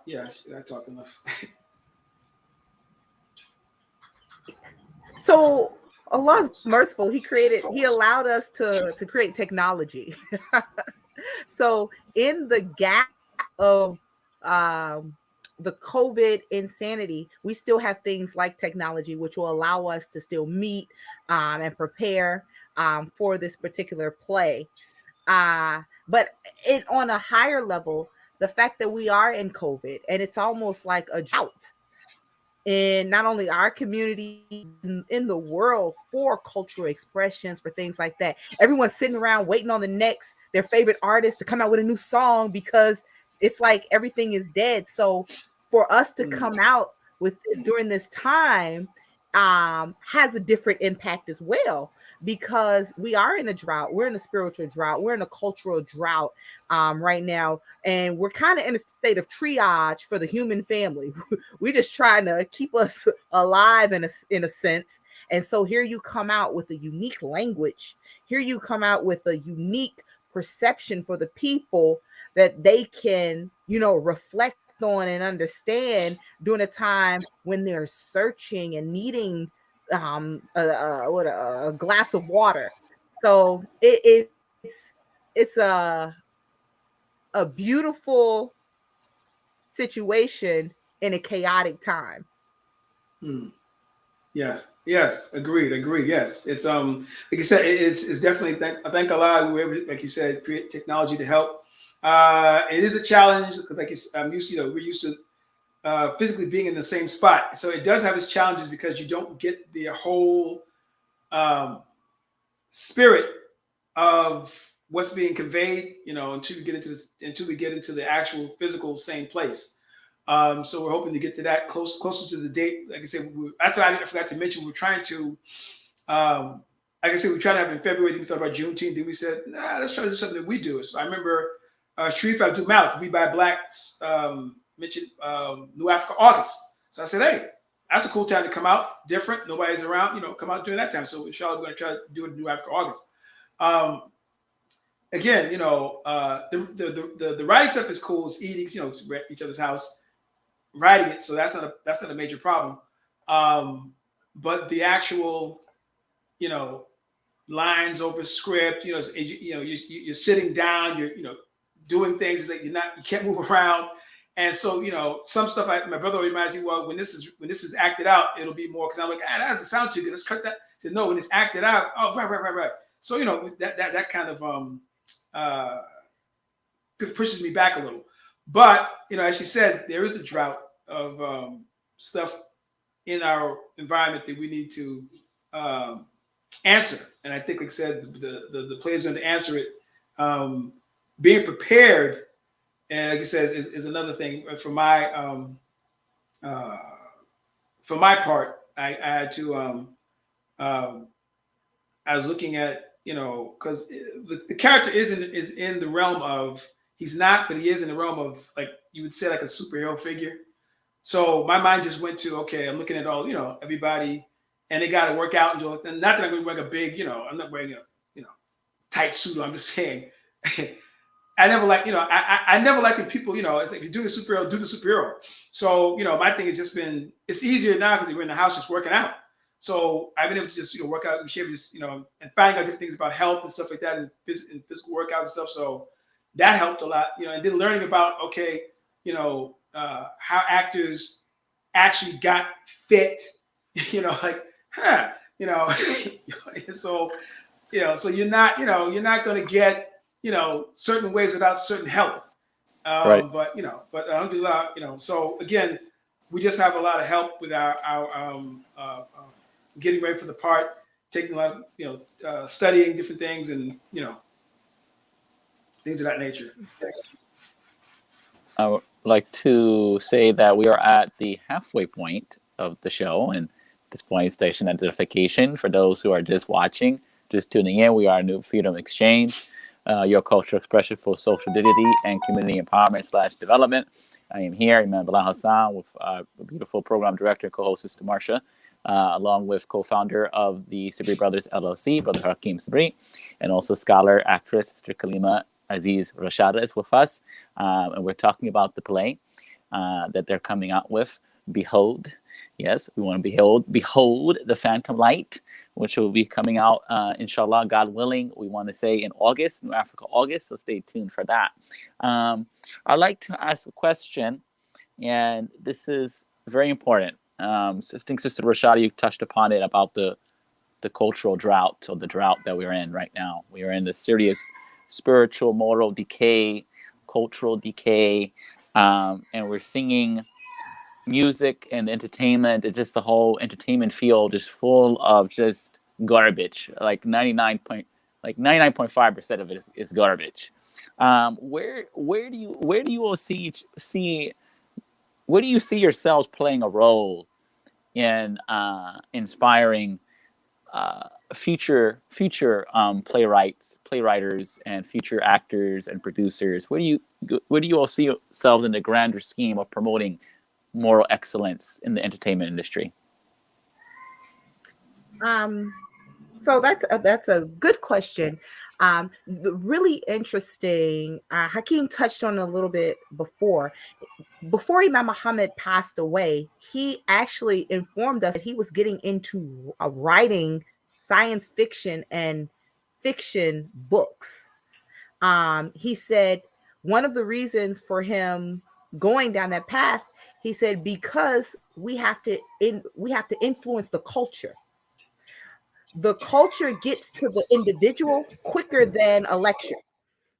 talked enough. So Allah's merciful. He allowed us to create technology. So in the gap of the COVID insanity, we still have things like technology, which will allow us to still meet and prepare for this particular play. But on a higher level, the fact that we are in COVID and it's almost like a drought in not only our community, in the world for cultural expressions, for things like that. Everyone's sitting around waiting on their favorite artist to come out with a new song because it's like everything is dead. So for us to come out with this during this time has a different impact as well, because we are in a drought. We're in a spiritual drought. We're in a cultural drought right now. And we're kind of in a state of triage for the human family. We're just trying to keep us alive in a sense. And so here you come out with a unique language. Here you come out with a unique perception for the people that they can, reflect on and understand during a time when they're searching and needing a glass of water. So it's a beautiful situation in a chaotic time. Yes, agreed. Yes, it's like you said, it's definitely I thank Allah we were able, like you said, create technology to help. It is a challenge because, like we're used to physically being in the same spot, so it does have its challenges because you don't get the whole spirit of what's being conveyed, until we get into the actual physical same place. So we're hoping to get to that closer to the date. Like I said, that's why I forgot to mention. We're trying to, like I said, we tried to have it in February. Then we thought about Juneteenth. Then we said, let's try to do something that we do. So I remember Sharif Abdul Malik, We Buy Blacks, mentioned New Africa August. So I said, hey, that's a cool time to come out, different. Nobody's around, come out during that time. So inshallah, we're going to try to do it in New Africa August. Again, the writing stuff is cool. It's eating, to each other's house, writing it. So that's not a major problem. But the actual, lines over script, you're sitting down, you're doing things that you can't move around. And so, some stuff my brother reminds me, well, when this is acted out, it'll be more, because I'm like, that doesn't sound too good. Let's cut that. So no, when it's acted out, oh, right. So, that kind of pushes me back a little. But, as she said, there is a drought of stuff in our environment that we need to answer. And I think, like I said, the play is going to answer it. Being prepared, and like I said, is another thing. For my part, I had to. I was looking at, because the character is in the realm of, he's not, but he is in the realm of, like you would say, like a superhero figure. So my mind just went to, okay, I'm looking at all, everybody, and they got to work out and do it. And not that I'm going to wear a big, I'm not wearing a, tight suit. I'm just saying. I never like, I never like when people, it's like, if you're doing a superhero, do the superhero. So, my thing has just been, it's easier now because we're in the house just working out. So I've been able to just, work out and share, just, and finding out different things about health and stuff like that, and physical workout and stuff. So that helped a lot, and then learning about, okay, how actors actually got fit, like, so, so you're not going to get, certain ways without certain help. Right. But alhamdulillah, so again, we just have a lot of help with our getting ready for the part, taking a lot, studying different things, and things of that nature. like to say that we are at the halfway point of the show, and at this point, station identification for those who are just watching, just tuning in. We are New Freedom Exchange, your cultural expression for social dignity and community empowerment / development. I am here, Imam Bilal Hassan, with the beautiful program director and co-host Sister Marsha, along with co-founder of the Sabree Brothers LLC, Brother Hakim Sabree, and also scholar, actress, Sister Kalimah Azeez Rashada is with us, and we're talking about the play that they're coming out with, Behold. Yes, we want to behold the Phantom Light, which will be coming out, inshallah, God willing, we want to say in August, New Africa August, so stay tuned for that. I'd like to ask a question, and this is very important. I think Sister Rashada, you touched upon it about the cultural drought, or the drought that we're in right now. We are in the serious spiritual, moral decay, cultural decay, and we're singing music and entertainment, and just the whole entertainment field is full of just garbage. Like 99.5% of it is garbage. Where do you all see where do you see yourselves playing a role in inspiring future playwriters, and future actors and producers? Where do you all see yourselves in the grander scheme of promoting moral excellence in the entertainment industry? So that's a good question. Really interesting. Hakim touched on it a little bit before. Before Imam Muhammad passed away, he actually informed us that he was getting into writing science fiction and fiction books. He said one of the reasons for him going down that path, he said, because we have to influence the culture. The culture gets to the individual quicker than a lecture.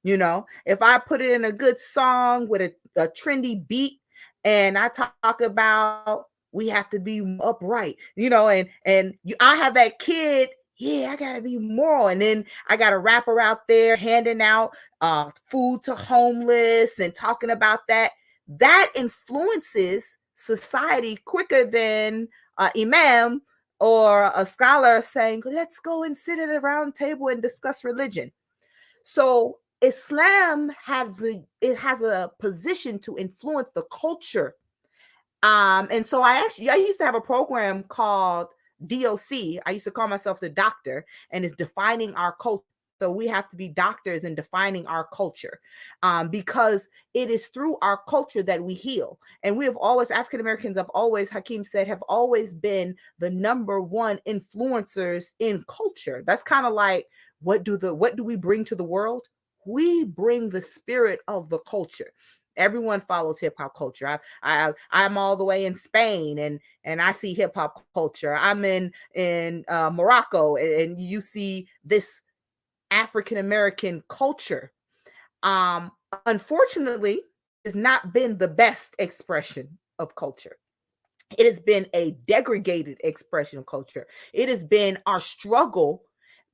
You know, if I put it in a good song with a trendy beat, and I talk about we have to be upright, you know, I have that kid, yeah, I gotta be moral, and then I got a rapper out there handing out food to homeless and talking about that influences society quicker than imam or a scholar saying, let's go and sit at a round table and discuss religion. So Islam has a position to influence the culture. And so I used to have a program called DOC. I used to call myself the doctor, and it's defining our culture. So we have to be doctors in defining our culture, because it is through our culture that we heal. And we have always, African Americans have always, Hakim said, have always been the number one influencers in culture. That's kind of like, what do we bring to the world? We bring the spirit of the culture. Everyone follows hip hop culture. I'm all the way in Spain, and I see hip hop culture. I'm in Morocco, and you see this African American culture. Unfortunately, has not been the best expression of culture. It has been a degraded expression of culture. It has been our struggle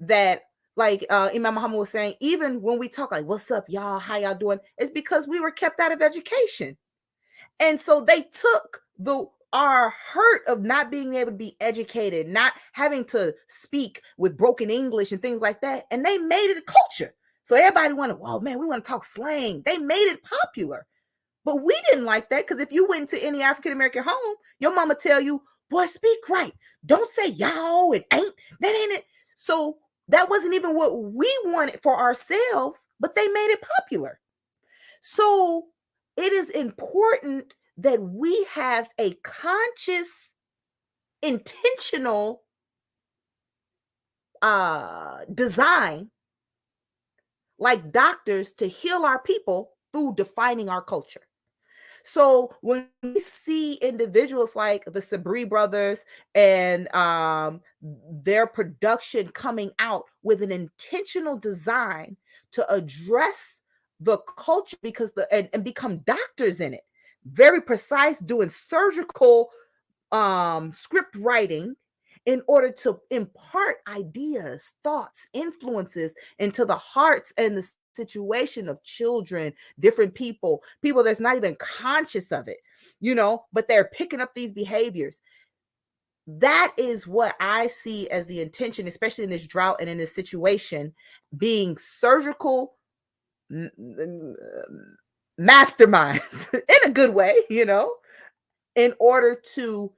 that, like Imam Muhammad was saying, even when we talk like, what's up, y'all? How y'all doing? It's because we were kept out of education. And so they took our hurt of not being able to be educated, not having to speak with broken English and things like that, and they made it a culture. So everybody wanted, well, man, we want to talk slang. They made it popular. But we didn't like that, because if you went to any African-American home, your mama tell you, boy, speak right. Don't say y'all and ain't. That ain't it. So that wasn't even what we wanted for ourselves, but they made it popular. So it is important that we have a conscious, intentional design, like doctors, to heal our people through defining our culture. So when we see individuals like the Sabree brothers and their production coming out with an intentional design to address the culture, because and become doctors in it, very precise, doing surgical script writing in order to impart ideas, thoughts, influences into the hearts and the situation of children, different people that's not even conscious of it, but they're picking up these behaviors. That is what I see as the intention, especially in this drought and in this situation, being surgical masterminds in a good way, in order to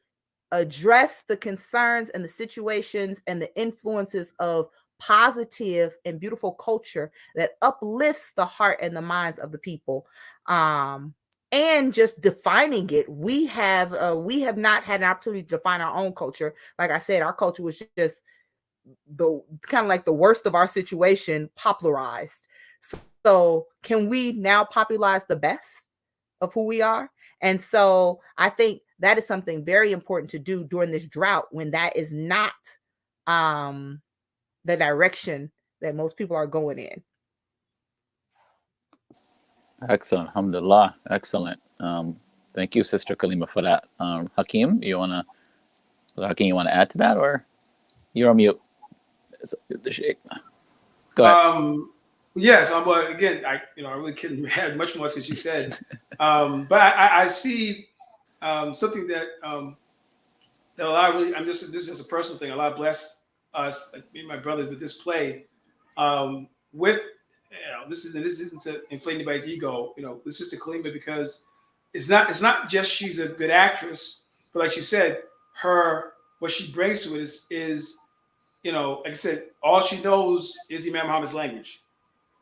address the concerns and the situations and the influences of positive and beautiful culture that uplifts the heart and the minds of the people. And just defining it, we have not had an opportunity to define our own culture. Like I said, our culture was just the kind of like the worst of our situation popularized. So can we now popularize the best of who we are? And so I think that is something very important to do during this drought, when that is not the direction that most people are going in. Excellent. Alhamdulillah. Excellent. Thank you, Sister Kalimah, for that. Hakim, you want to add to that, or you're on mute? Go ahead. Yes, but again, I really couldn't add much more to what you said. But I see something that that a lot of this is just a personal thing. Allah bless us, me and my brother, with this play. With this isn't to inflate anybody's ego. This is to Kalimah, because it's not just she's a good actress, but like she said, what she brings to it is like I said, all she knows is Imam Muhammad's language.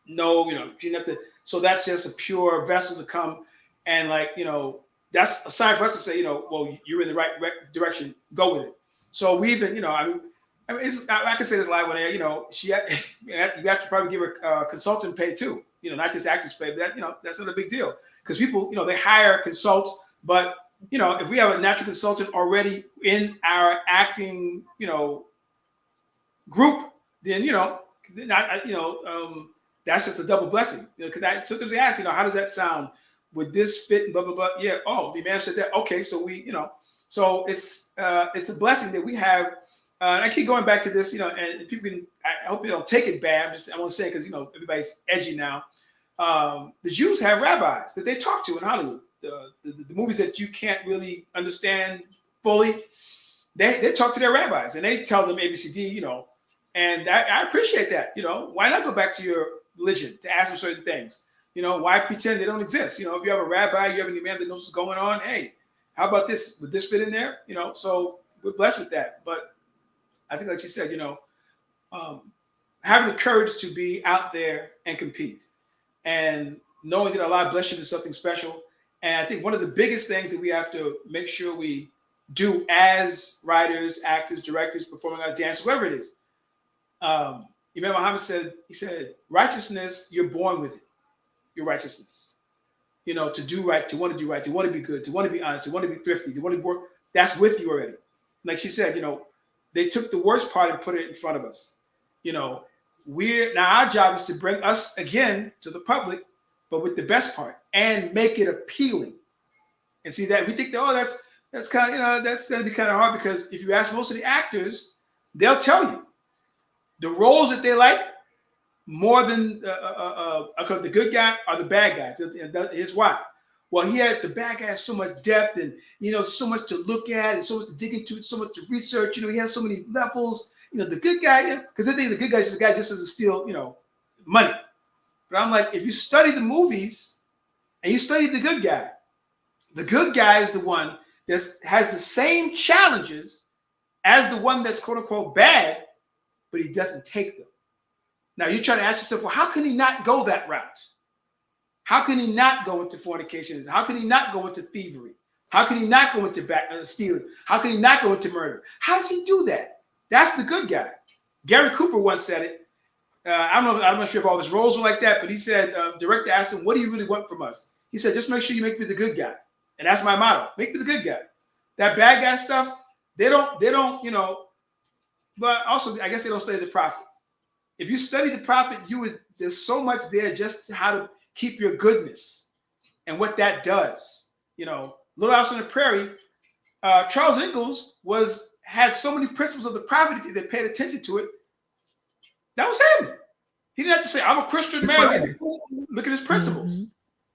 No, she didn't have to. So that's just a pure vessel to come, and that's a sign for us to say, well, you're in the right direction. Go with it. So we've been, I can say this live when you have to probably give her consultant pay too. Not just actors pay, but that's not a big deal, because people, they hire consultants, but if we have a natural consultant already in our acting, group, then that's just a double blessing. Because sometimes they ask, how does that sound? Would this fit? Blah blah blah. Yeah. Oh, the man said that. Okay, so so it's a blessing that we have. And I keep going back to this, and people can. I hope they don't take it bad. I want to say, because everybody's edgy now. The Jews have rabbis that they talk to in Hollywood. The movies that you can't really understand fully, they talk to their rabbis and they tell them ABCD, and I appreciate that. Why not go back to your religion to ask them certain things? Why pretend they don't exist? If you have a rabbi, you have an imam that knows what's going on. Hey, how about this? Would this fit in there? So we're blessed with that. But I think, like you said, having the courage to be out there and compete, and knowing that Allah bless you with something special. And I think one of the biggest things that we have to make sure we do as writers, actors, directors, performing arts, dancers, whatever it is. Imam Muhammad said, righteousness, you're born with it. Your righteousness. To do right, to want to do right, to want to be good, to want to be honest, to want to be thrifty, to want to work. That's with you already. Like she said, they took the worst part and put it in front of us. Now our job is to bring us again to the public, but with the best part, and make it appealing. And see that we think that, that's kind of, that's going to be kind of hard, because if you ask most of the actors, they'll tell you the roles that they like more than the good guy are the bad guys. Here's why. Well, the bad guy has so much depth, and so much to look at, and so much to dig into, so much to research. He has so many levels. The good guy, because they think the good guy is just a guy just doesn't steal, money. But I'm like, if you study the movies and you study the good guy is the one that has the same challenges as the one that's quote unquote bad, but he doesn't take them. Now you're trying to ask yourself, well, how can he not go that route? How can he not go into fornication? How can he not go into thievery? How can he not go into stealing? How can he not go into murder? How does he do that? That's the good guy. Gary Cooper once said it. I'm not sure if all his roles were like that, but he said, director asked him, what do you really want from us? He said, just make sure you make me the good guy. And that's my motto. Make me the good guy. That bad guy stuff, they don't, but also I guess they don't study the prophet. If you study the prophet, there's so much there just how to keep your goodness and what that does. Little House on the Prairie, Charles Ingalls had so many principles of the prophet. If they paid attention to it, that was him. He didn't have to say, I'm a Christian man. Look at his principles.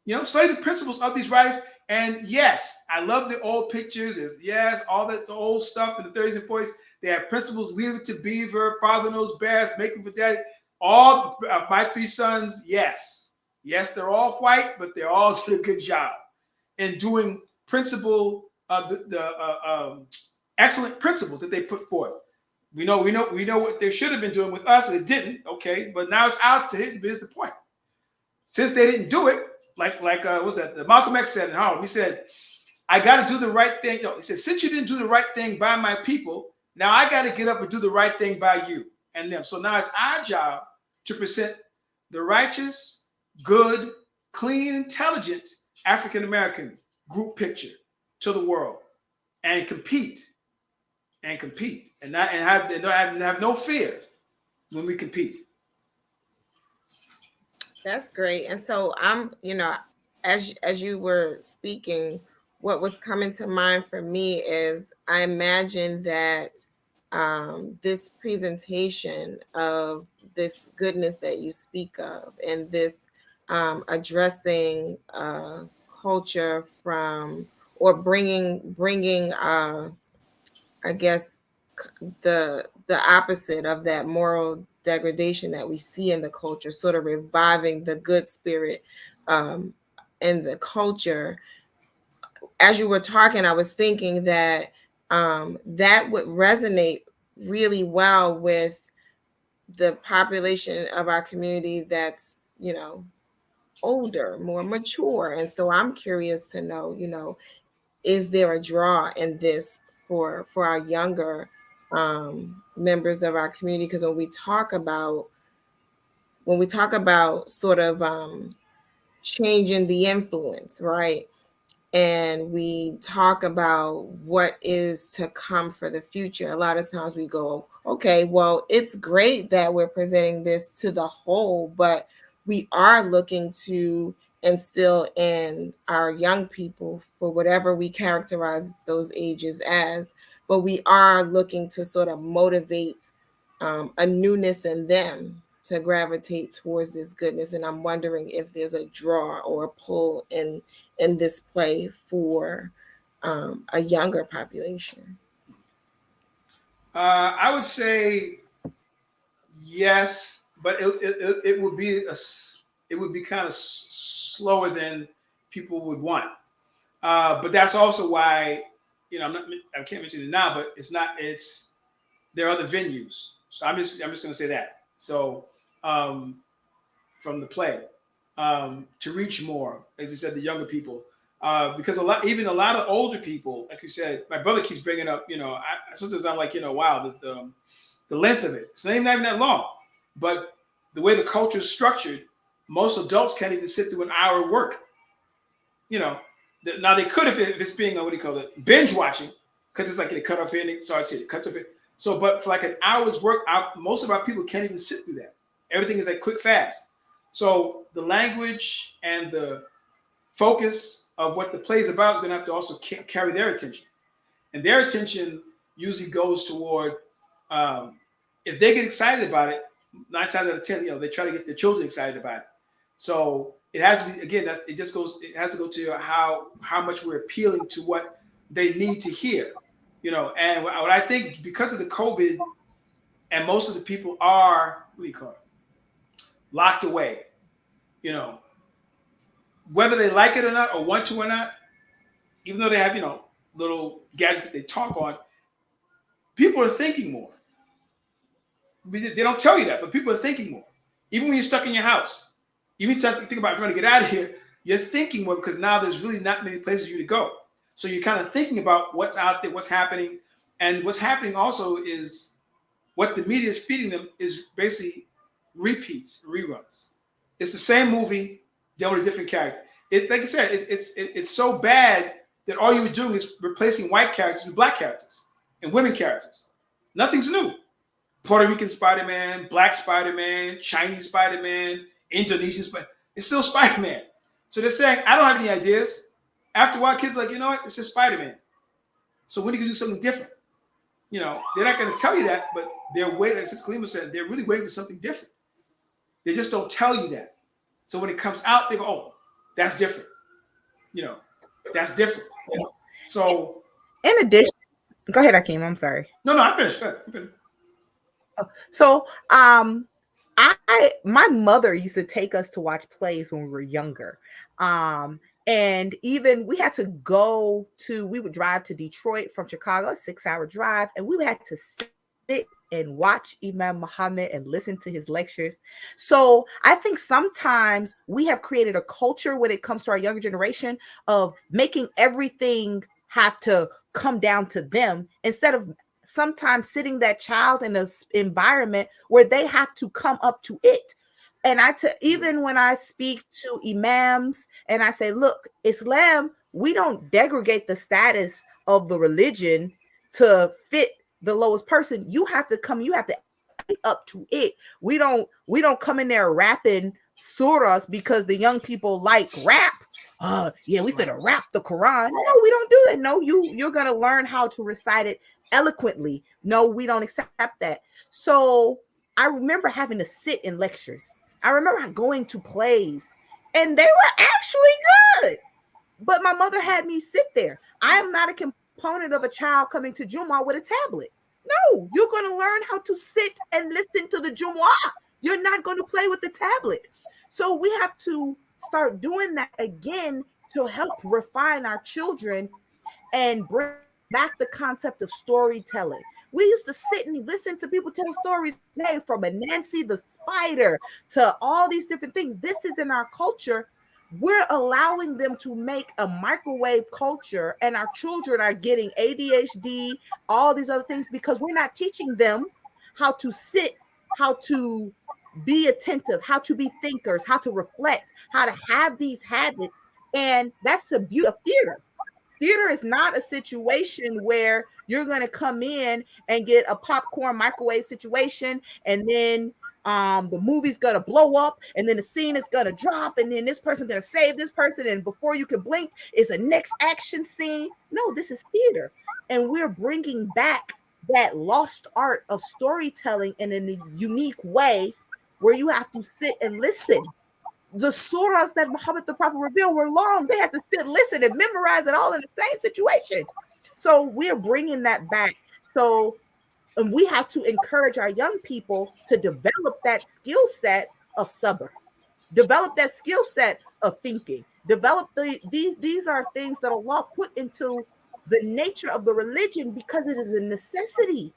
You know, study the principles of these writers. And yes, I love the old pictures. Yes, all the old stuff in the 30s and 40s. They have principles, leave it to Beaver, Father Knows Best, Make It for Daddy. All of my 3 sons, yes. Yes, they're all white, but they're all doing a good job in doing excellent principles that they put forth. We know what they should have been doing with us, and it didn't. Okay, but now it's out to hit. Here's the point. Since they didn't do it, like what was that? The Malcolm X said in Harlem. He said, "I got to do the right thing." No, he said, "Since you didn't do the right thing by my people, now I got to get up and do the right thing by you and them." So now it's our job to present the righteous, good, clean, intelligent African American group picture to the world, and compete, and have no fear when we compete. That's great. And so I'm, as you were speaking, what was coming to mind for me is I imagine that this presentation of this goodness that you speak of, and this addressing culture from, or bringing I guess the opposite of that moral degradation that we see in the culture, sort of reviving the good spirit in the culture. As you were talking, I was thinking that that would resonate really well with the population of our community that's, older, more mature. And so I'm curious to know, is there a draw in this for our younger members of our community? Because when we talk about sort of changing the influence, right? And we talk about what is to come for the future, a lot of times we go, okay, well, it's great that we're presenting this to the whole, but we are looking to instill in our young people, for whatever we characterize those ages as, but we are looking to sort of motivate a newness in them to gravitate towards this goodness. And I'm wondering if there's a draw or a pull in this play for a younger population. I would say yes, but it would be kind of slower than people would want. But that's also why, I can't mention it now, but there are other venues. So I'm just going to say that. So from the play, to reach more, as you said, the younger people, because a lot of older people, like you said, my brother keeps bringing up, sometimes I'm like, wow, the length of it. It's not even that long, but the way the culture is structured, most adults can't even sit through an hour of work. Now they could if it's being binge watching, because it's like it cut off here and it starts here, it cuts off here. So, but for like an hour's work, most of our people can't even sit through that. Everything is like quick, fast. So the language and the focus of what the play is about is going to have to also carry their attention. And their attention usually goes toward, if they get excited about it, 9 times out of 10, they try to get their children excited about it. So it has to be, again, it has to go to how much we're appealing to what they need to hear. And what I think, because of the COVID, and most of the people are, locked away, whether they like it or not, or want to or not, even though they have, little gadgets that they talk on, people are thinking more. They don't tell you that, but people are thinking more. Even when you're stuck in your house, even if you think about trying to get out of here, you're thinking more, because now there's really not many places for you to go. So you're kind of thinking about what's out there, what's happening. And what's happening also is what the media is feeding them is basically repeats, reruns. It's the same movie done with a different character. Like I said, it's so bad that all you were doing is replacing white characters with black characters and women characters. Nothing's new. Puerto Rican Spider-Man, Black Spider-Man, Chinese Spider-Man, Indonesian Spider-Man. It's still Spider-Man. So they're saying, I don't have any ideas. After a while, kids are like, you know what? It's just Spider-Man. So when are you going to do something different? They're not going to tell you that, but they're waiting. As Kalimah said, they're really waiting for something different. They just don't tell you that. So when it comes out, they go, oh, that's different. That's different. So in addition, go ahead, Hakim. I'm sorry. No, I'm finished. Go ahead. I'm finished. So, my mother used to take us to watch plays when we were younger. And even we would drive to Detroit from Chicago, a 6-hour drive, and we had to sit and watch Imam Muhammad and listen to his lectures. So I think sometimes we have created a culture when it comes to our younger generation of making everything have to come down to them instead of sometimes sitting that child in an environment where they have to come up to it. And even when I speak to imams and I say, look, Islam, we don't degrade the status of the religion to fit the lowest person. You have to up to it. We don't come in there rapping surahs because the young people like rap. Yeah, we finna rap the Quran. No, we don't do that. No, you're gonna learn how to recite it eloquently. No, we don't accept that. So I remember having to sit in lectures. I remember going to plays, and they were actually good. But my mother had me sit there. I am not a component of a child coming to Jumu'ah with a tablet. No, you're going to learn how to sit and listen to the Jumu'ah. You're not going to play with the tablet. So we have to start doing that again to help refine our children and bring back the concept of storytelling. We used to sit and listen to people tell stories, from a Nancy the Spider to all these different things. This is in our culture. We're allowing them to make a microwave culture, and our children are getting ADHD, all these other things, because we're not teaching them how to sit, how to be attentive, how to be thinkers, how to reflect, how to have these habits. And that's the beauty of theater. Theater is not a situation where you're going to come in and get a popcorn microwave situation, and then the movie's going to blow up, and then the scene is going to drop, and then this person's going to save this person, and before you can blink, it's a next action scene. No, this is theater. And we're bringing back that lost art of storytelling in a unique way where you have to sit and listen. The surahs that Muhammad the Prophet revealed were long. They had to sit, listen, and memorize it all in the same situation. So we're bringing that back. So and we have to encourage our young people to develop that skill set of sabr, develop that skill set of thinking, develop these are things that Allah put into the nature of the religion because it is a necessity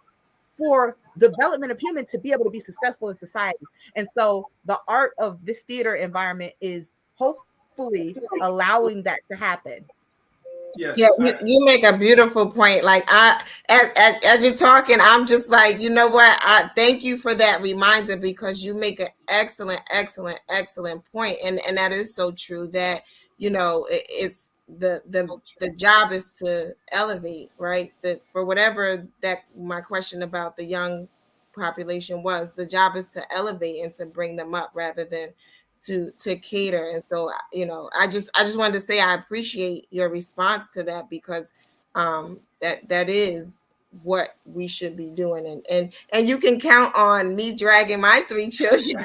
for development of human to be able to be successful in society. And so the art of this theater environment is hopefully allowing that to happen. Yes. Yeah, you make a beautiful point. Like as you're talking, I'm just like, you know what? I thank you for that reminder, because you make an excellent point. And that is so true that, it's the job is to elevate, right? For whatever that my question about the young population was, the job is to elevate and to bring them up rather than to cater. And so, I just wanted to say I appreciate your response to that, because that is what we should be doing. And you can count on me dragging my 3 children.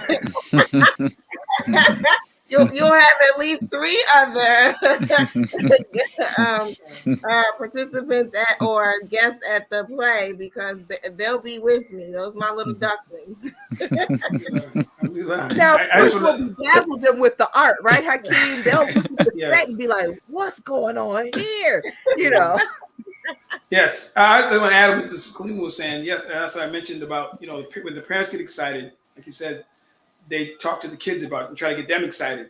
You'll have at least 3 other participants or guests at the play, because they'll be with me. Those my little ducklings. Now, we'll dazzle them with the art, right, Hakim? They'll look at the set and be like, "What's going on here?" Yes, I want to add what Kalimah was saying. Yes, that's what I mentioned about when the parents get excited, like you said, they talk to the kids about it and try to get them excited.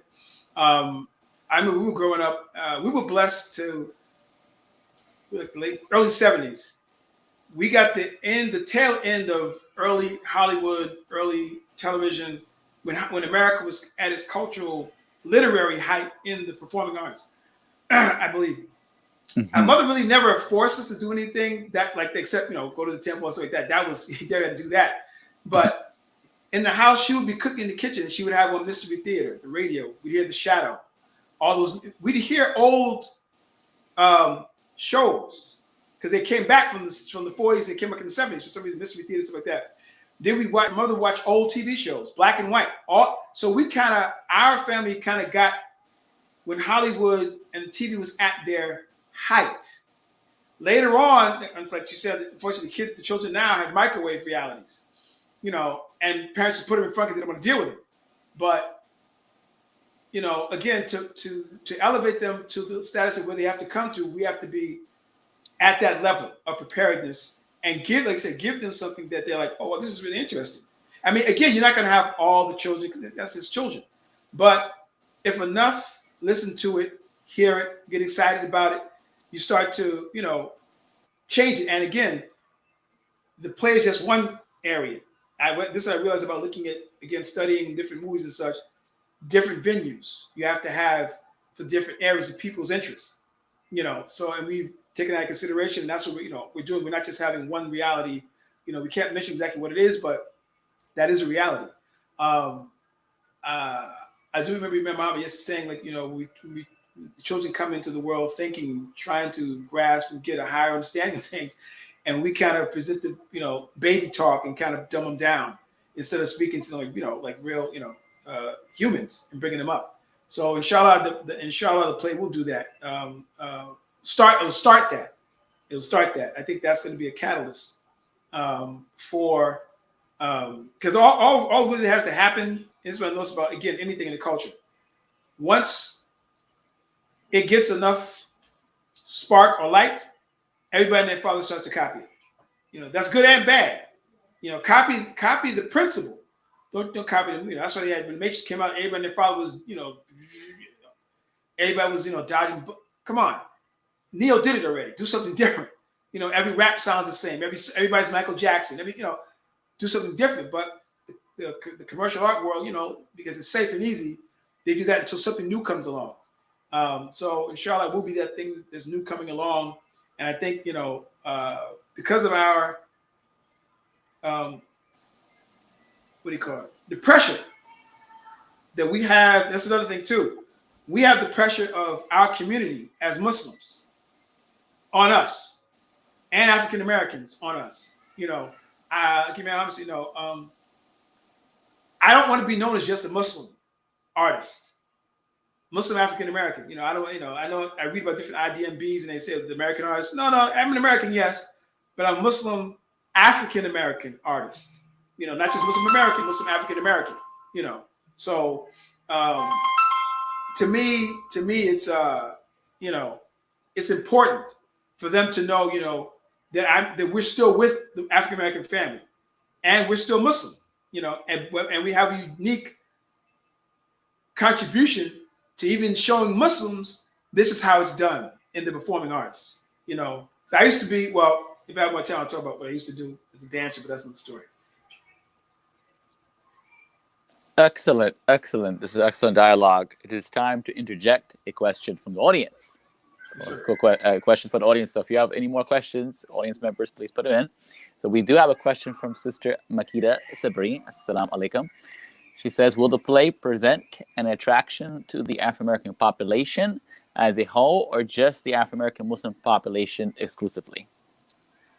I remember we were growing up. We were blessed to early 70s. We got the tail end of early Hollywood, early television, when America was at its cultural, literary height in the performing arts. I believe. Mm-hmm. Our mother really never forced us to do anything except go to the temple and stuff like that. That was they had to do that, but. In the house, she would be cooking in the kitchen. She would have on Mystery Theater, the radio. We'd hear The Shadow, all those. We'd hear old shows because they came back from the 40s. They came back in the 70s for some reason, Mystery Theater, stuff like that. Then we watch, mother watch old TV shows, black and white. So we kind of, our family kind of got, when Hollywood and TV was at their height. Later on, it's like you said, unfortunately, the children now have microwave realities, and parents just put them in front because they don't want to deal with it. But, again, to elevate them to the status of where they have to come to, we have to be at that level of preparedness and give them something that they're like, oh, well, this is really interesting. I mean, again, you're not going to have all the children because that's just children. But if enough listen to it, hear it, get excited about it, you start to, change it. And again, the play is just one area. I realized about looking at, again, studying different movies and such, different venues you have to have for different areas of people's interests, So, and we've taken that into consideration, and that's what we're doing. We're not just having one reality. We can't mention exactly what it is, but that is a reality. I do remember Mama yesterday saying, like, the children come into the world thinking, trying to grasp and get a higher understanding of things, and we kind of present the baby talk and kind of dumb them down instead of speaking to them like real humans and bringing them up. So inshallah, the play will do that. It'll start that. I think that's going to be a catalyst for because all really has to happen. This is what I notice about, again, anything in the culture. Once it gets enough spark or light, everybody and their father starts to copy it. That's good and bad. Copy the principle. Don't copy them. That's why they had, when the Matrix came out, everybody and their father was, everybody was, dodging. Come on, Neo did it already. Do something different. Every rap sounds the same. Everybody's Michael Jackson. Do something different. But the commercial art world, because it's safe and easy, they do that until something new comes along. So inshallah, will be that thing that's new coming along. And I think, because of our, the pressure that we have, that's another thing too. We have the pressure of our community as Muslims on us and African Americans on us. I don't want to be known as just a Muslim artist. Muslim African American, I know I read about different IDMBs and they say the American artist. No, I'm an American, yes, but I'm Muslim African American artist. Not just Muslim American, Muslim African American. So to me, it's it's important for them to know, that we're still with the African American family, and we're still Muslim. And we have a unique contribution to even showing Muslims this is how it's done in the performing arts. So I used to be, well, if I have more time, I'll talk about what I used to do as a dancer, but that's another story. Excellent. This is excellent dialogue. It is time to interject a question from the audience. Quick question for the audience. So if you have any more questions, audience members, please put them in. So we do have a question from Sister Hakim Sabree. Assalamu alaikum. She says, will the play present an attraction to the African-American population as a whole, or just the African-American Muslim population exclusively?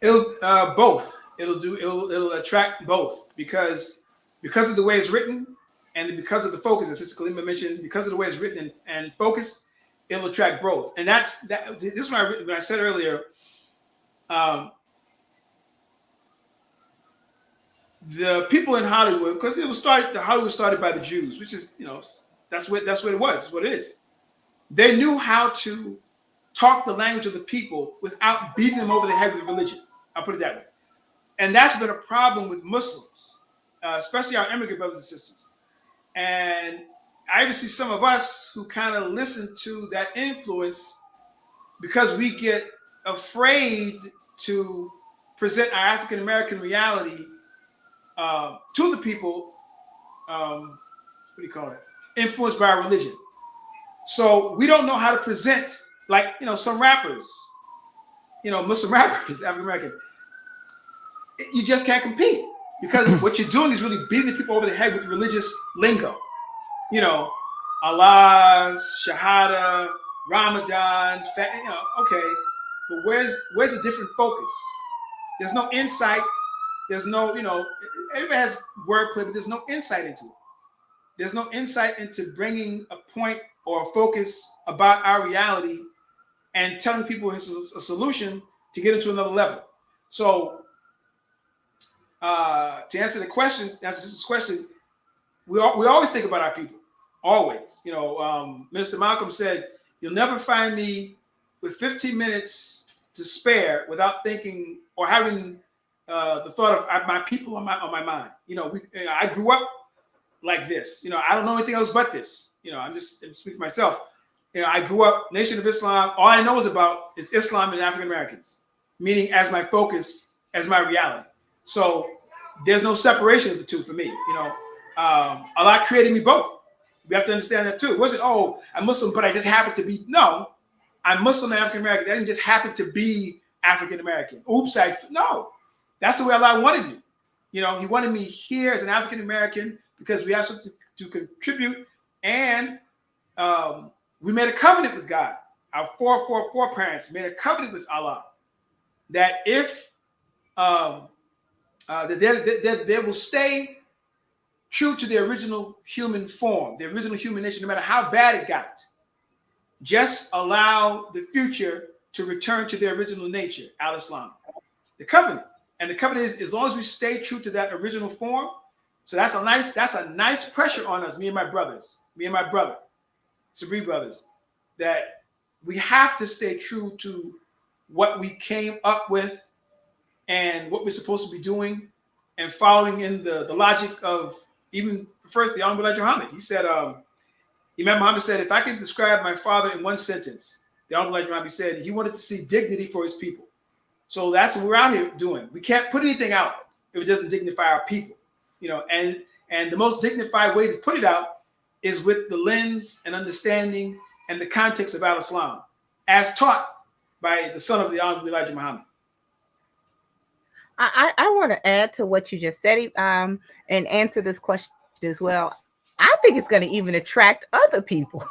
It'll both. It'll attract both because of the way it's written and because of the focus, as Sister Kalimah mentioned, because of the way it's written and focused, it'll attract both. And this is when I said earlier, the people in Hollywood, because Hollywood was started by the Jews, which is, that's what it was. That's what it is. They knew how to talk the language of the people without beating them over the head with religion. I'll put it that way. And that's been a problem with Muslims, especially our immigrant brothers and sisters. And I even see some of us who kind of listen to that influence because we get afraid to present our African American reality to the people, influenced by our religion. So we don't know how to present, like, some rappers, Muslim rappers, African American. You just can't compete because what you're doing is really beating the people over the head with religious lingo. Allah's, Shahada, Ramadan, okay. But where's a different focus? There's no insight. There's no, everybody has wordplay, but there's no insight into it. There's no insight into bringing a point or a focus about our reality and telling people it's a solution to get into another level. So to answer this question, we always think about our people. Always. Minister Malcolm said, "You'll never find me with 15 minutes to spare without thinking or having the thought of my people on my mind." I grew up like this. I don't know anything else but this. I'm speaking for myself. I grew up Nation of Islam. All I know is Islam and African Americans, meaning as my focus, as my reality. So there's no separation of the two for me. Allah created me both. We have to understand that too. It wasn't, I'm Muslim, but I just happen to be. No, I'm Muslim and African American. That didn't just happen to be African American. No, that's the way Allah wanted me. He wanted me here as an African American because we have something to contribute, and we made a covenant with God. Our four parents made a covenant with Allah that if that they will stay true to the original human form, the original human nature, no matter how bad it got. Just allow the future to return to their original nature, al-Islam. The covenant. And the covenant is as long as we stay true to that original form. So that's a nice pressure on us, me and my brother, Sabree brothers, that we have to stay true to what we came up with and what we're supposed to be doing, and following in the logic of even first the Honorable Elijah Muhammad. He said, Imam Muhammad said, if I could describe my father in one sentence, the Honorable Elijah Muhammad said he wanted to see dignity for his people. So that's what we're out here doing. We can't put anything out if it doesn't dignify our people, and the most dignified way to put it out is with the lens and understanding and the context of al-Islam, as taught by the son of the Honorable Elijah Muhammad. I want to add to what you just said, and answer this question as well. I think it's going to even attract other people,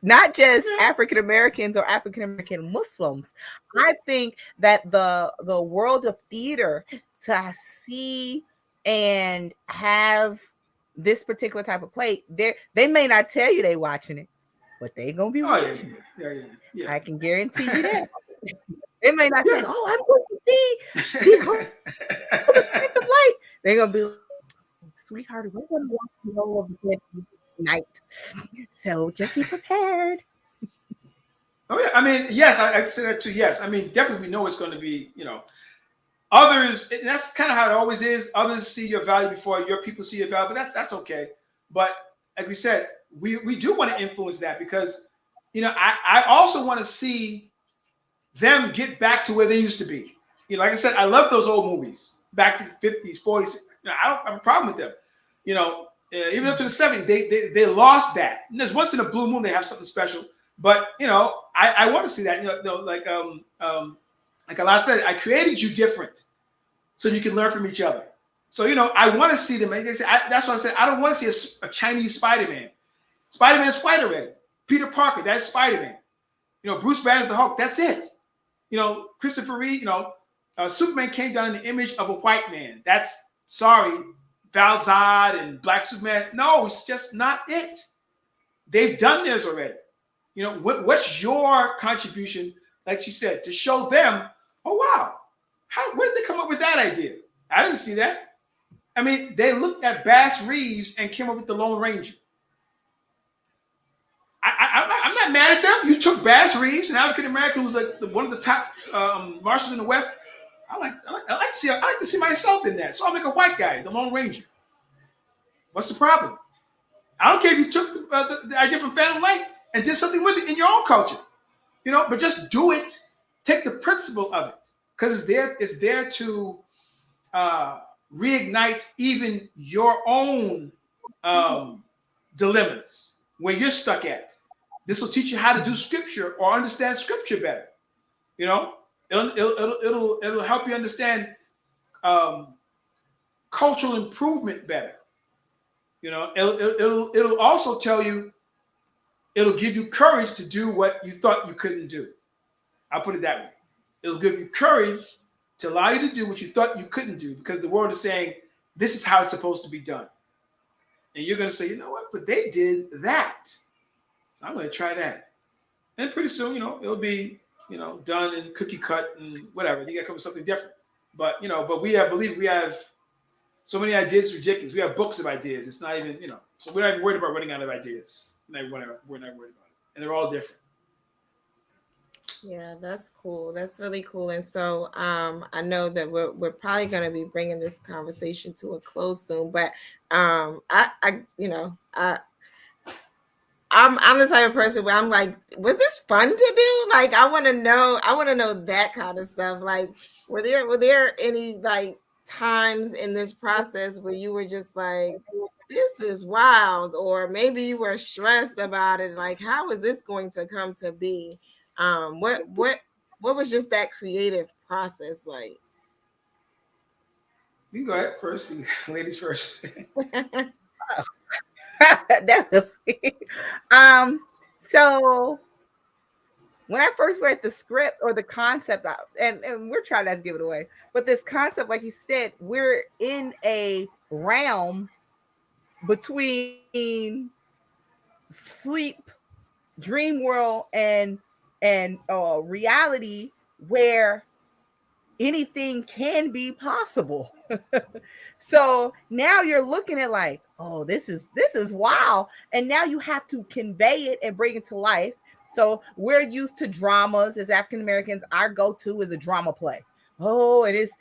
not just African Americans or African American Muslims. I think that the world of theater, to see and have this particular type of play, they may not tell you they watching it, but they gonna be watching it. Yeah. I can guarantee you that. They may not say, "Oh, I'm going to see the Prince of Light." They're gonna be like, "Sweetheart, we're gonna watch the whole of the night, so just be prepared." Oh yeah, I mean, yes, I say that too. Yes, I mean, definitely we know it's going to be, others. And that's kind of how it always is. Others see your value before your people see your value, but that's okay. But like we said, we do want to influence that because, I also want to see them get back to where they used to be. Like I said, I love those old movies back in the 50s, 40s. I don't have a problem with them. Even up to the 70s, they lost that. And there's once in a blue moon they have something special. But I want to see that. Like Allah said, I created you different so you can learn from each other. So I want to see them. That's why I said I don't want to see a Chinese Spider-Man. Spider-Man's white already. Peter Parker, that's Spider-Man. Bruce Banner's the Hulk. That's it. Christopher Reeve. Superman came down in the image of a white man. That's Val Zod and Black Superman. No, it's just not it. They've done theirs already. What's your contribution, like she said, to show them, oh, wow, where did they come up with that idea? I didn't see that. I mean, they looked at Bass Reeves and came up with the Lone Ranger. I'm not mad at them. You took Bass Reeves, an African American who's like one of the top marshals in the West. I like to see myself in that. So I'll make a white guy, the Lone Ranger. What's the problem? I don't care if you took the idea from Phantom Light and did something with it in your own culture, but just do it. Take the principle of it, because it's there to reignite even your own dilemmas where you're stuck at. This will teach you how to do scripture or understand scripture better. It'll help you understand cultural improvement better. It'll also tell you. It'll give you courage to do what you thought you couldn't do. I'll put it that way. It'll give you courage to allow you to do what you thought you couldn't do, because the world is saying this is how it's supposed to be done. And you're going to say, you know what, but they did that. So I'm going to try that. And pretty soon, it'll be, done and cookie cut and whatever. You got to come with something different. But, but we have so many ideas, it's ridiculous. We have books of ideas. It's not even, so we're not even worried about running out of ideas. We're not worried about it. And they're all different. Yeah, that's cool. That's really cool. And so I know that we're probably going to be bringing this conversation to a close soon, but I'm the type of person where I'm like, was this fun to do? Like, I want to know that kind of stuff. Like, were there any like times in this process where you were just like, this is wild, or maybe you were stressed about it? Like, how is this going to come to be? What was just that creative process like? You can go ahead first, ladies first. That's so when I first read the script or the concept, and we're trying not to give it away, but this concept, like you said, we're in a realm between sleep, dream world, and reality where anything can be possible. So now you're looking at like, oh, this is wow. And now you have to convey it and bring it to life. So we're used to dramas as African Americans. Our go-to is a drama play. Oh, it is,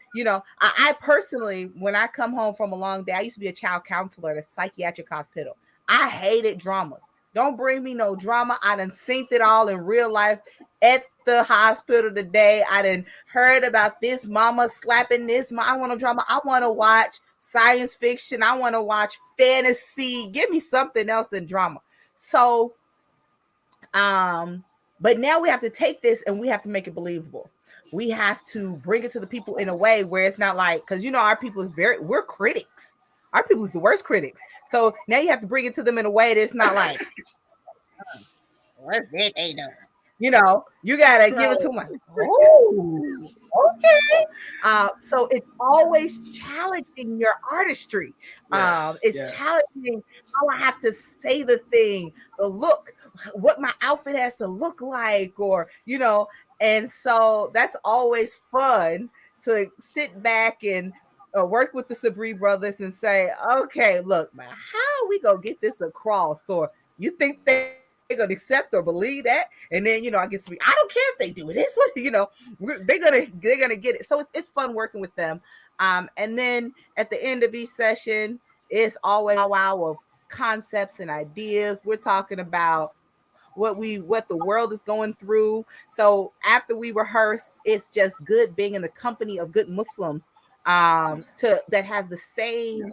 I personally, when I come home from a long day, I used to be a child counselor at a psychiatric hospital. I hated dramas. Don't bring me no drama. I done seen it all in real life at the hospital today. I done heard about this mama slapping this mama. I want a drama. I want to watch science fiction. I want to watch fantasy. Give me something else than drama. So, but now we have to take this and we have to make it believable. We have to bring it to the people in a way where it's not like, because our people is we're critics. Our people is the worst critics. So now you have to bring it to them in a way that's not like, what's that they doing? You gotta give it to them like, oh, okay. So it's always challenging your artistry. It's challenging how I have to say the thing, the look, what my outfit has to look like, or and so that's always fun to sit back and work with the Sabree brothers and say, okay, look, man, how are we gonna get this across? Or you think they're gonna accept or believe that? And then I get to be, I don't care if they do it. It's what they're gonna get it. So it's fun working with them. And then at the end of each session, it's always a wow of concepts and ideas. We're talking about what the world is going through. So after we rehearse, it's just good being in the company of good Muslims that have the same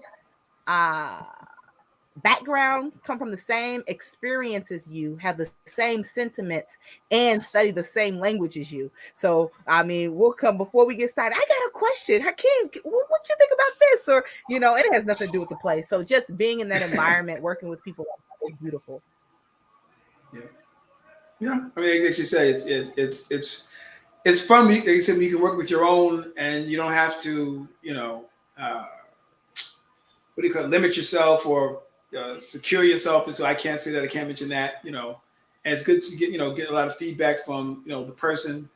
background, come from the same experience as you, have the same sentiments, and study the same language as you. So we'll come before we get started. I got a question. Hakim, what you think about this? Or it has nothing to do with the play. So just being in that environment, working with people is beautiful. Yeah. I mean, like you say, it's fun. Like you said, you can work with your own, and you don't have to, what do you call it? Limit yourself or secure yourself. And so I can't say that, I can't mention that. And it's good to get a lot of feedback from the person,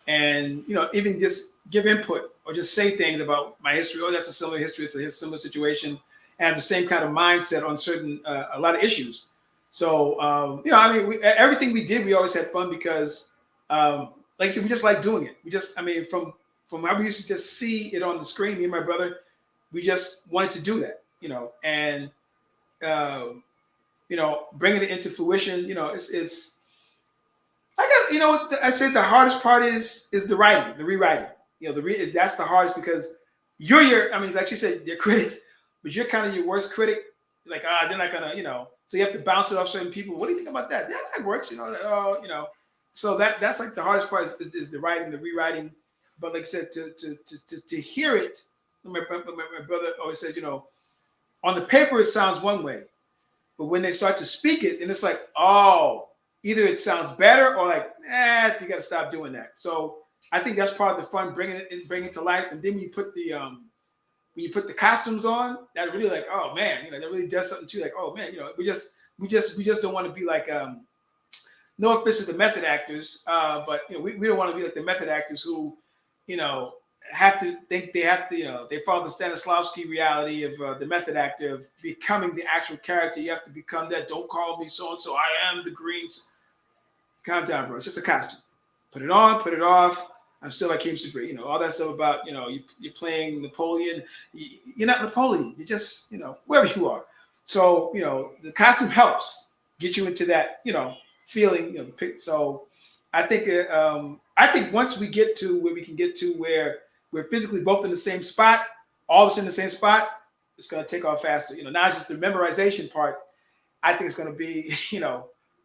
and even just give input or just say things about my history. Oh, that's a similar history. It's a similar situation, and have the same kind of mindset on certain a lot of issues. So everything we did, we always had fun because, like I said, we just like doing it. We just, from how we used to just see it on the screen, me and my brother, we just wanted to do that, and bringing it into fruition. It's I got I said the hardest part is the writing, the rewriting. That's the hardest, because you're like she said, they're critics, but you're kind of your worst critic. Like, they're not gonna, so you have to bounce it off certain people. What do you think about that? Yeah, that works, So that's like the hardest part is the writing, the rewriting. But like I said, to hear it, my brother always says, on the paper it sounds one way, but when they start to speak it, and it's like, oh, either it sounds better or like, you got to stop doing that. So I think that's part of the fun, bringing it to life. And then when you put the costumes on, that really like, oh man, that really does something to you. Like, oh man, we just don't want to be like, no offense to the method actors, but we don't want to be like the method actors who, have to think they have to, they follow the Stanislavski reality of the method actor of becoming the actual character. You have to become that. Don't call me so and so. I am the Greens. Calm down, bro. It's just a costume. Put it on, put it off. I'm still Hakim Sabree. All that stuff about, you're playing Napoleon. You're not Napoleon. You're just, wherever you are. So, the costume helps get you into that, feeling. So I think once we get to where we can get to where we're physically both in the same spot, all of us in the same spot, it's going to take off faster. Now it's just the memorization part. I think it's going to be,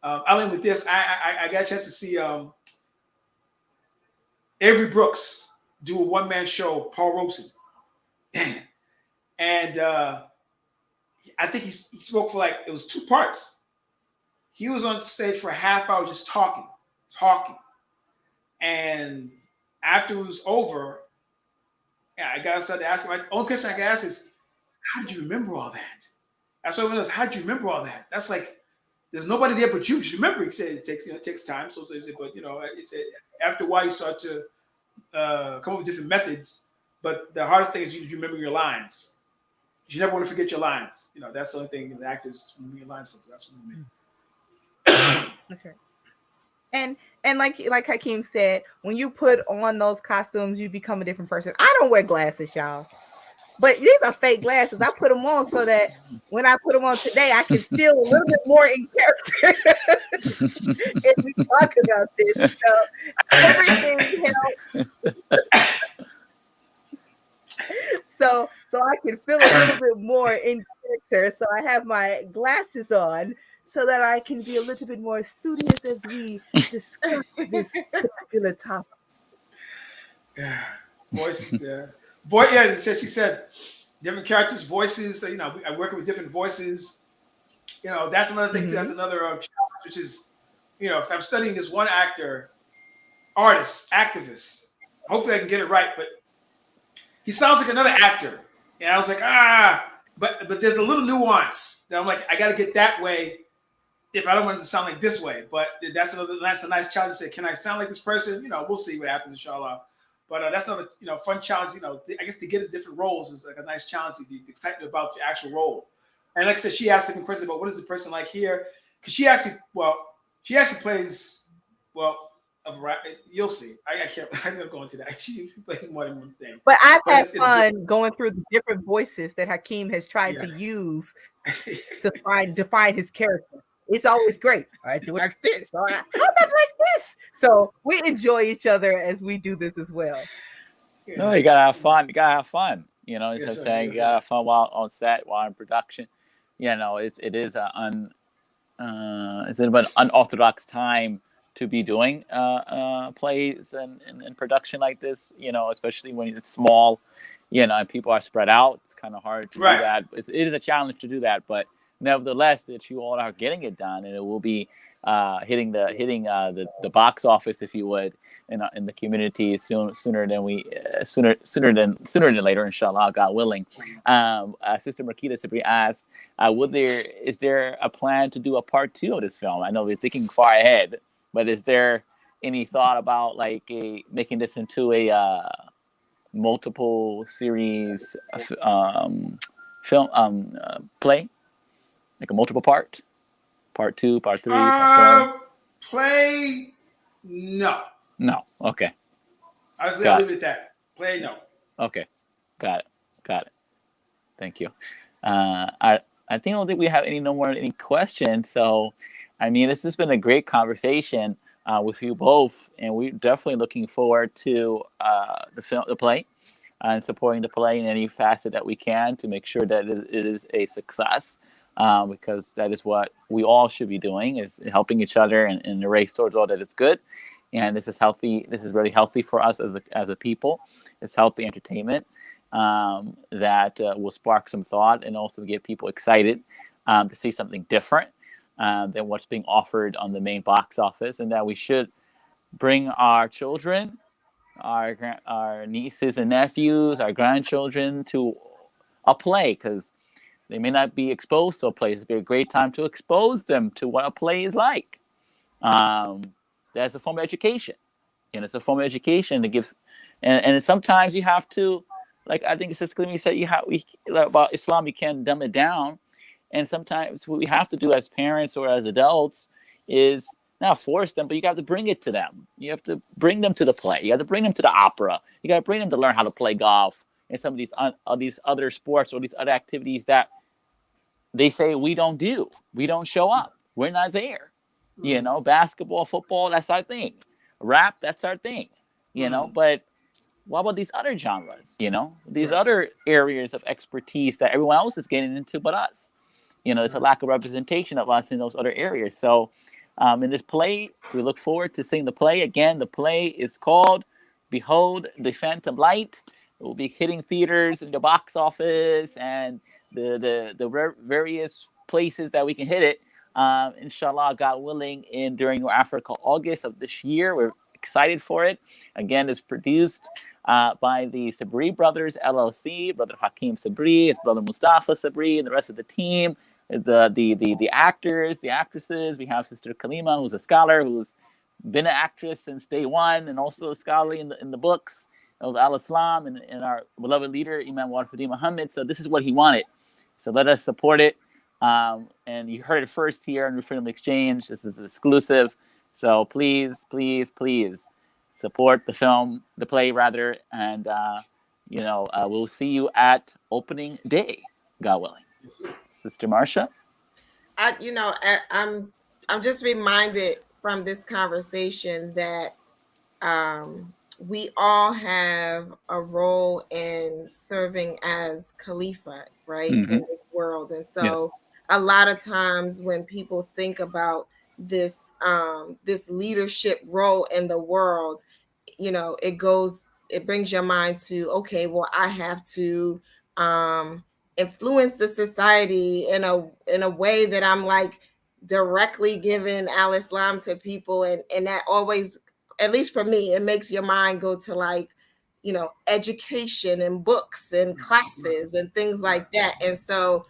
I'll end with this. I got a chance to see Avery Brooks do a one-man show, Paul Robeson. And I think he spoke for it was 2 parts. He was on stage for a half hour just talking. And after it was over, I got outside to ask him. The only question I can ask is, how did you remember all that? That's what everyone else, how did you remember all that? That's like, there's nobody there but you. Just remember, he said it takes time. So but it's after a while you start to come up with different methods. But the hardest thing is you remember your lines. You never want to forget your lines. That's the only thing the actors remember your lines. So that's what we mean. That's right. And like Hakim said, when you put on those costumes, you become a different person. I don't wear glasses, y'all. But these are fake glasses. I put them on so that when I put them on today, I can feel a little bit more in character as we talk about this. So everything helps. So I can feel a little bit more in character. So I have my glasses on so that I can be a little bit more studious as we discuss this particular topic. Yeah, voices. She said different characters, voices. I'm working with different voices. That's another thing. Mm-hmm. That's another challenge, which is, because I'm studying this one artist, activist. Hopefully, I can get it right, but he sounds like another actor. And I was like, but there's a little nuance that I'm like, I got to get that way if I don't want it to sound like this way. But that's a nice challenge to say, can I sound like this person? We'll see what happens, inshallah. But that's another, fun challenge. I guess to get his different roles is like a nice challenge. The excitement about the actual role. And like I said, she asked different questions about what is the person like here, because she actually plays a variety. You'll see. I'm not going to that. She plays more than one thing. But I've had fun going through the different voices that Hakim has tried to use to define his character. It's always great. I do it like this. How about like this? So we enjoy each other as we do this as well. No, you gotta have fun. You gotta have fun. You gotta have fun while on set, while in production. It is an unorthodox time to be doing plays and production like this. Especially when it's small. And people are spread out. It's kind of hard to do that. It is a challenge to do that, but nevertheless, that you all are getting it done, and it will be hitting the box office, if you would, in the community sooner than later, inshallah, God willing. Sister Marquita Sabree asked, is there a plan to do a part 2 of this film? I know we're thinking far ahead, but is there any thought about making this into a multiple series film play? Like a multiple part 2, part 3, part 4. Play, no. Okay. I'll leave it at that. Play, no. Okay. Got it. Thank you. I don't think we have any questions. So, this has been a great conversation with you both, and we're definitely looking forward to the play, and supporting the play in any facet that we can to make sure that it is a success. Because that is what we all should be doing, is helping each other and the race towards all that is good. And this is healthy. This is really healthy for us as a people. It's healthy entertainment that will spark some thought and also get people excited to see something different than what's being offered on the main box office, and that we should bring our children, our nieces and nephews, our grandchildren to a play, because they may not be exposed to a play. It'd be a great time to expose them to what a play is like. That's a form of education, and it's a form of education that gives. And sometimes you have to, like I think Sister Kalimah said, about Islam, you can't dumb it down. And sometimes what we have to do as parents or as adults is not force them, but you have to bring it to them. You have to bring them to the play. You have to bring them to the opera. You got to bring them to learn how to play golf and some of these other sports or these other activities that they say we don't do. We don't show up. We're not there. You know, basketball, football, that's our thing. Rap, that's our thing. You know, but what about these other genres? You know, these other areas of expertise that everyone else is getting into but us. You know, there's a lack of representation of us in those other areas. So in this play, we look forward to seeing the play. Again, the play is called Behold the Phantom Light. It will be hitting theaters in the box office and the various places that we can hit it. Inshallah, God willing, during Africa August of this year. We're excited for it. Again, it's produced by the Sabree brothers, LLC, brother Hakim Sabree, his brother Mustafa Sabree, and the rest of the team, the actors, the actresses. We have Sister Kalimah, who's a scholar, who's been an actress since day one, and also a scholar in the books of Al-Islam, and our beloved leader, Imam Warfadi Muhammad. So this is what he wanted. So let us support it. And you heard it first here on New Freedom Exchange. This is exclusive. So please, please, please support the film, the play rather, and we'll see you at opening day, God willing. Yes, Sister Marcia? I'm just reminded from this conversation that we all have a role in serving as Khalifa, right, in this world. And so a lot of times when people think about this leadership role in the world, it brings your mind to, okay, well, I have to influence the society in a way that I'm like directly giving al-Islam to people, and that always, at least for me, it makes your mind go to like, education and books and classes and things like that. And so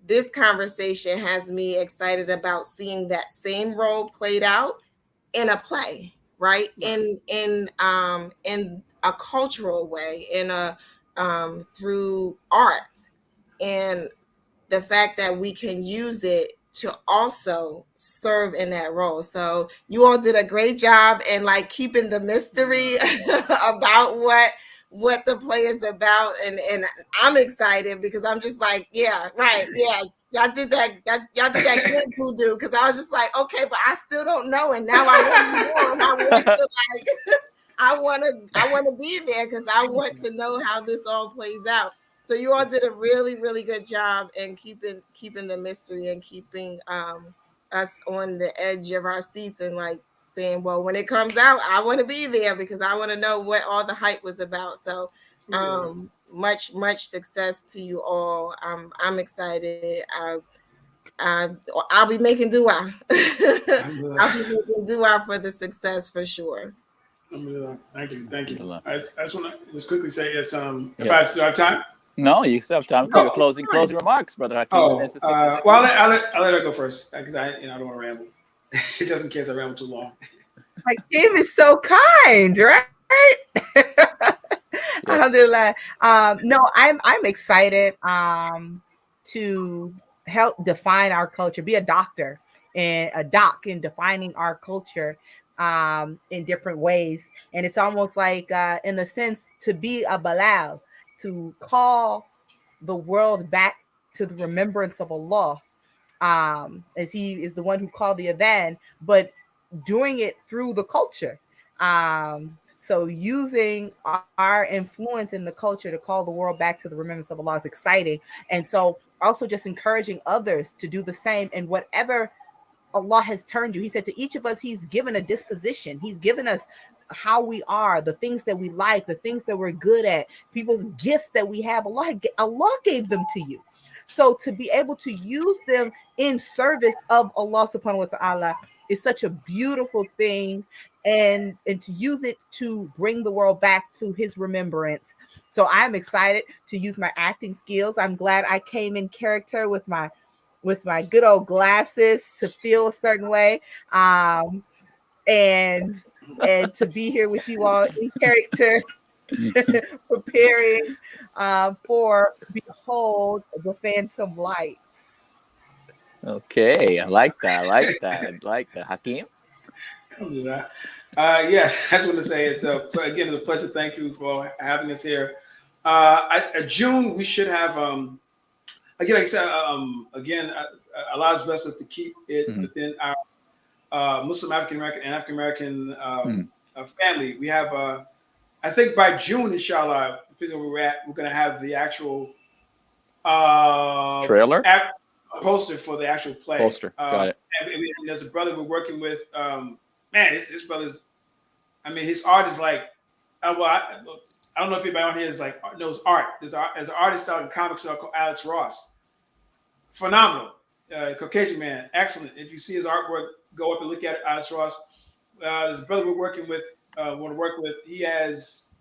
this conversation has me excited about seeing that same role played out in a play, right? In a cultural way, through art, and the fact that we can use it to also serve in that role. So you all did a great job in like keeping the mystery about what the play is about, and I'm excited because I'm just like, yeah, right, yeah. Y'all did that good voodoo, because I was just like, okay, but I still don't know, and now I want more, and I want to be there because I want to know how this all plays out. So you all did a really, really good job in keeping the mystery and keeping us on the edge of our seats, and like saying, well, when it comes out, I want to be there because I want to know what all the hype was about. So much success to you all. I'm excited. I'll be making dua. I'll be making dua for the success for sure. Thank you. I just want to just quickly say, yes, if Yes. I have time. No, you still have time for your closing remarks, Brother Hakim. Well, I'll let her go first because I don't want to ramble, just in case I ramble too long. Hakim is so kind, right? Alhamdulillah. No, I'm excited to help define our culture, be a doctor and a doc in defining our culture in different ways. And it's almost like, in a sense, to be a balal, to call the world back to the remembrance of Allah, as he is the one who called the adhan, but doing it through the culture. So using our influence in the culture to call the world back to the remembrance of Allah is exciting. And so also just encouraging others to do the same in whatever Allah has turned you. He said to each of us, he's given a disposition. He's given us how we are, the things that we like, the things that we're good at, people's gifts that we have. Allah gave them to you. So to be able to use them in service of Allah subhanahu wa ta'ala is such a beautiful thing. and to use it to bring the world back to his remembrance. So I'm excited to use my acting skills. I'm glad I came in character with my good old glasses to feel a certain way, and to be here with you all in character, preparing for Behold the Phantom Light. Okay, I like that. I like that. I like that. Hakim? Yes, I just want to say it's again it's a pleasure. Thank you for having us here. June we should have again, like I said, allows us to keep it within our Muslim African American and African American family. We have I think by June, inshallah, depending on where we're at, we're going to have the actual trailer poster for the actual play. Poster, got it. And there's a brother we're working with. Man, his brother's. I mean, his art is like. I don't know if anybody on here is like knows art. There's an artist out in comics called Alex Ross. Phenomenal, Caucasian man, excellent. If you see his artwork, go up and look at it. Alex Ross. There's a brother we're working with. Want to work with. He has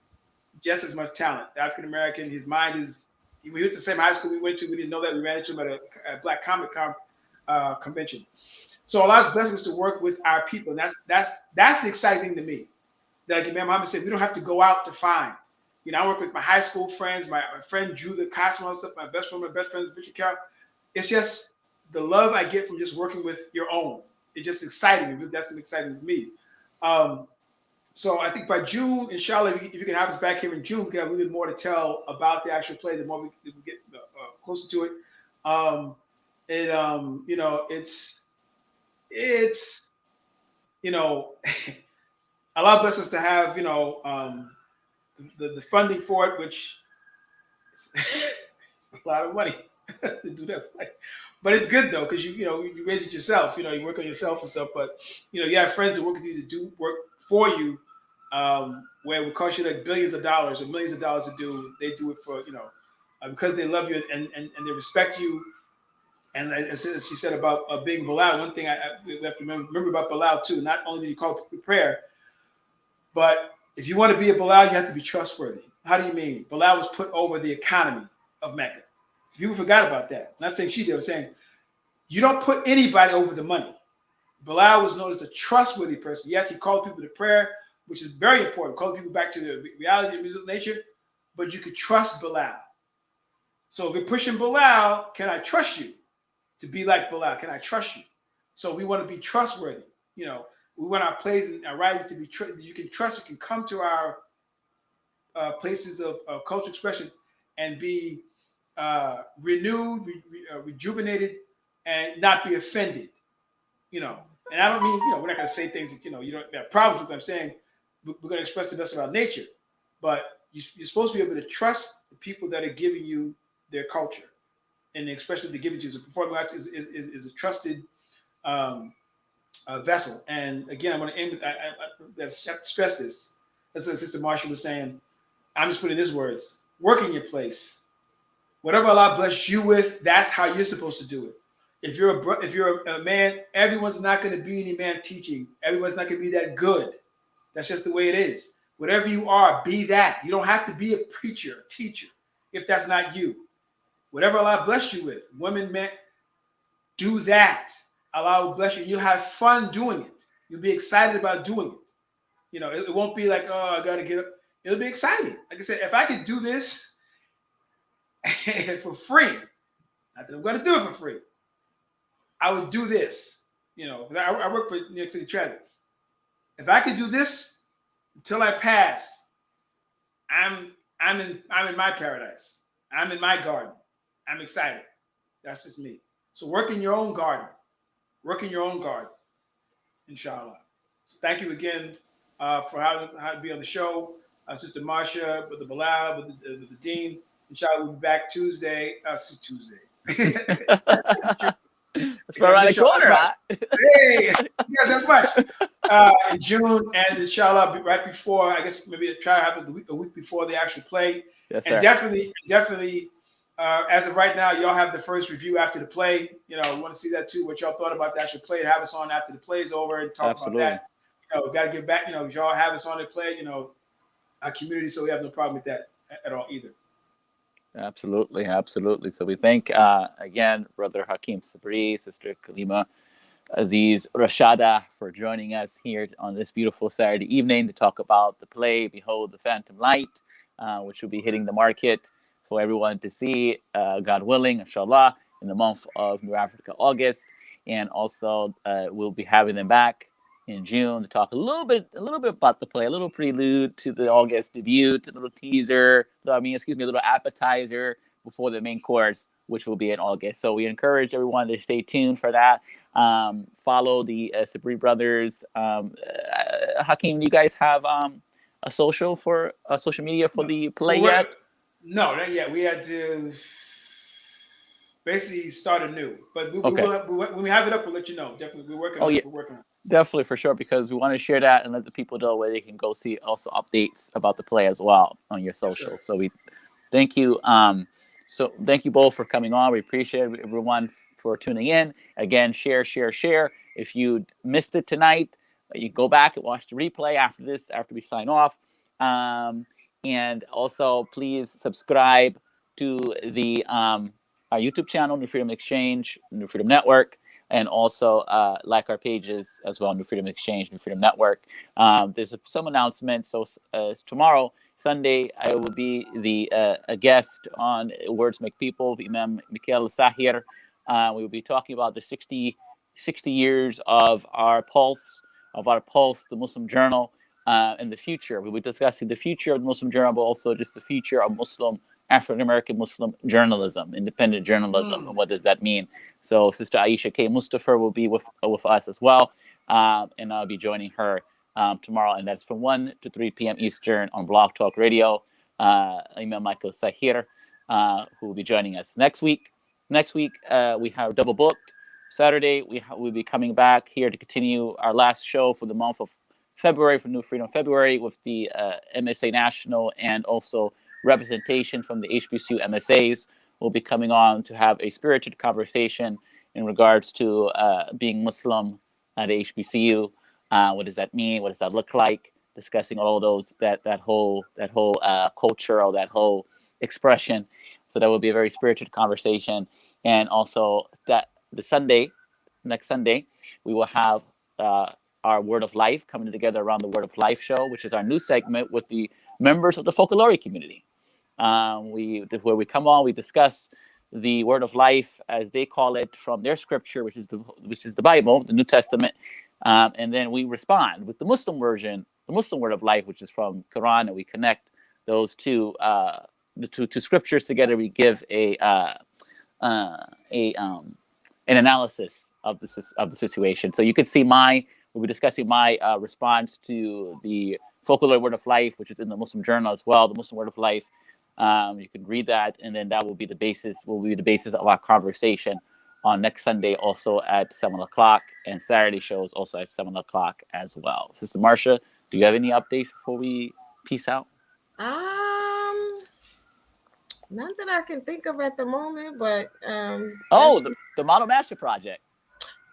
just as much talent. African American. His mind is. We went to the same high school we went to. We didn't know that. We ran into him at a Black Comic convention. So Allah's blessing us to work with our people. And that's the exciting thing to me. Like Imam Muhammad said, we don't have to go out to find. You know, I work with my high school friends. My friend Drew the Cosmo stuff. My best friend, Richard Carroll. It's just the love I get from just working with your own. It's just exciting. That's exciting to me. So I think by June, inshallah, if you can have us back here in June, we can have a little bit more to tell about the actual play. The more we get closer to it, you know, it's you know, Allah bless us to have the funding for it, which it's a lot of money to do that play. But it's good though, because you raise it yourself. You know, you work on yourself and stuff. But you have friends that work with you to do work for you, where it would cost you like billions of dollars or millions of dollars to do. They do it for because they love you and they respect you. And as she said about being Bilal, one thing we have to remember about Bilal too. Not only did he call people to prayer, but if you want to be a Bilal, you have to be trustworthy. How do you mean? Bilal was put over the economy of Mecca. So people forgot about that. I'm not saying she did. I'm saying you don't put anybody over the money. Bilal was known as a trustworthy person. Yes, he called people to prayer, which is very important. Called people back to the reality of musical nature, but you could trust Bilal. So if you're pushing Bilal, can I trust you to be like Bilal? Can I trust you? So we want to be trustworthy. We want our plays and our writings to be you can trust. You can come to our places of cultural expression and be renewed, rejuvenated, and not be offended. And I don't mean we're not going to say things that you don't have problems with. I'm saying we're going to express the best about nature, but you're supposed to be able to trust the people that are giving you their culture, and the expression they're giving to you. So performing arts is a trusted vessel. And again, I'm going to end with I have to stress this. That's what Sister Marsha was saying. I'm just putting these words: work in your place. Whatever Allah bless you with, that's how you're supposed to do it. If you're a man, everyone's not going to be any man teaching. Everyone's not going to be that good. That's just the way it is. Whatever you are, be that. You don't have to be a preacher, a teacher, if that's not you. Whatever Allah bless you with, women, men, do that. Allah will bless you. You'll have fun doing it. You'll be excited about doing it. It won't be like, oh, I got to get up. It'll be exciting. Like I said, if I could do this for free, not that I'm going to do it for free, I would do this. Because I work for New York City Transit. If I could do this until I pass, I'm in my paradise. I'm in my garden. I'm excited. That's just me. So work in your own garden. Work in your own garden, inshallah. So thank you again for having us to be on the show. Sister Marsha, with the Bilal, with the Dean. Inshallah, we'll be back Tuesday. Tuesday. That's right around the corner, huh? Hey, you guys have much. In June, and inshallah, right before, I guess maybe try to have a week before the actual play. Yes, and sir. definitely, as of right now, y'all have the first review after the play. We want to see that too, what y'all thought about the actual play. Have us on after the play is over and talk about that. got to get back. Y'all have us on the play. Our community, so we have no problem with that at all either. Absolutely, absolutely. So we thank again, Brother Hakim Sabree, Sister Kalimah Azeez Rashada, for joining us here on this beautiful Saturday evening to talk about the play Behold the Phantom Light, which will be hitting the market for everyone to see, God willing, inshallah, in the month of New Africa, August. And also we'll be having them back in June to talk a little bit about the play, a little prelude to the August debut, a little teaser, a little appetizer before the main course, which will be in August. So we encourage everyone to stay tuned for that. Follow the Sabree brothers. Hakim, do you guys have a social media for the play yet? No, not yet. We had to basically start anew, but when we have it up, we'll let you know. Definitely, we're working on it. We're working on it. Definitely, for sure, because we want to share that and let the people know where they can go see also updates about the play as well on your socials. Yes, so we thank you. So thank you both for coming on. We appreciate everyone for tuning in. Again, share. If you missed it tonight, you go back and watch the replay after we sign off. And also, please subscribe to the our YouTube channel, New Freedom Exchange, New Freedom Network, and also like our pages as well, New Freedom Exchange, New Freedom Network. There's some announcements. So tomorrow, Sunday, I will be a guest on Words Make People, Imam Mikhail Sahir. We will be talking about the 60 years of our Pulse, the Muslim Journal, and the future. We'll be discussing the future of the Muslim Journal, but also just the future of African-American Muslim journalism, independent journalism, and what does that mean? So Sister Aisha K. Mustafa will be with us as well, and I'll be joining her tomorrow, and that's from 1 to 3 p.m. Eastern on Blog Talk Radio. Imam Michael Sahir, who will be joining us next week. Next week, we have double booked. Saturday, we'll be coming back here to continue our last show for the month of February, for New Freedom February, with the MSA National and also representation from the HBCU MSAs. Will be coming on to have a spirited conversation in regards to being Muslim at HBCU. What does that mean? What does that look like? Discussing all of those, that whole culture, or that whole expression. So that will be a very spirited conversation. And also that next Sunday, we will have our Word of Life coming together around the Word of Life show, which is our new segment with the members of the folklore community. Where we come on, we discuss the Word of Life, as they call it, from their scripture, which is the Bible, the New Testament, and then we respond with the Muslim version, the Muslim Word of Life, which is from Quran, and we connect those two scriptures together. We give an analysis of the situation. So you could see we'll be discussing my response to the folklore Word of Life, which is in the Muslim Journal as well, the Muslim Word of Life. You can read that, and then that will be the basis of our conversation on next Sunday, also at 7:00, and Saturday shows also at 7:00 as well. Sister Marcia, do you have any updates before we peace out? None that I can think of at the moment, but the Model Master Project.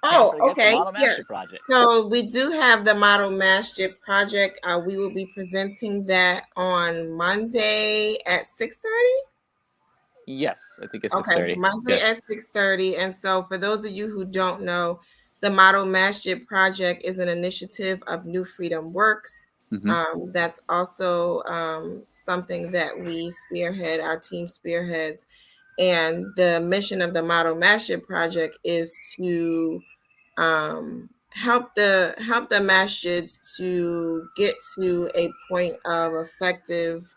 Oh, okay. Yes. So we do have the Model Masjid project. We will be presenting that on Monday at 6:30. Yes, I think it's 6:30. Okay, Monday at 6:30. And so for those of you who don't know, the Model Masjid project is an initiative of New Freedom Works. Mm-hmm. That's also something that we spearhead, our team spearheads. And the mission of the Model Masjid project is to help the masjids to get to a point of effective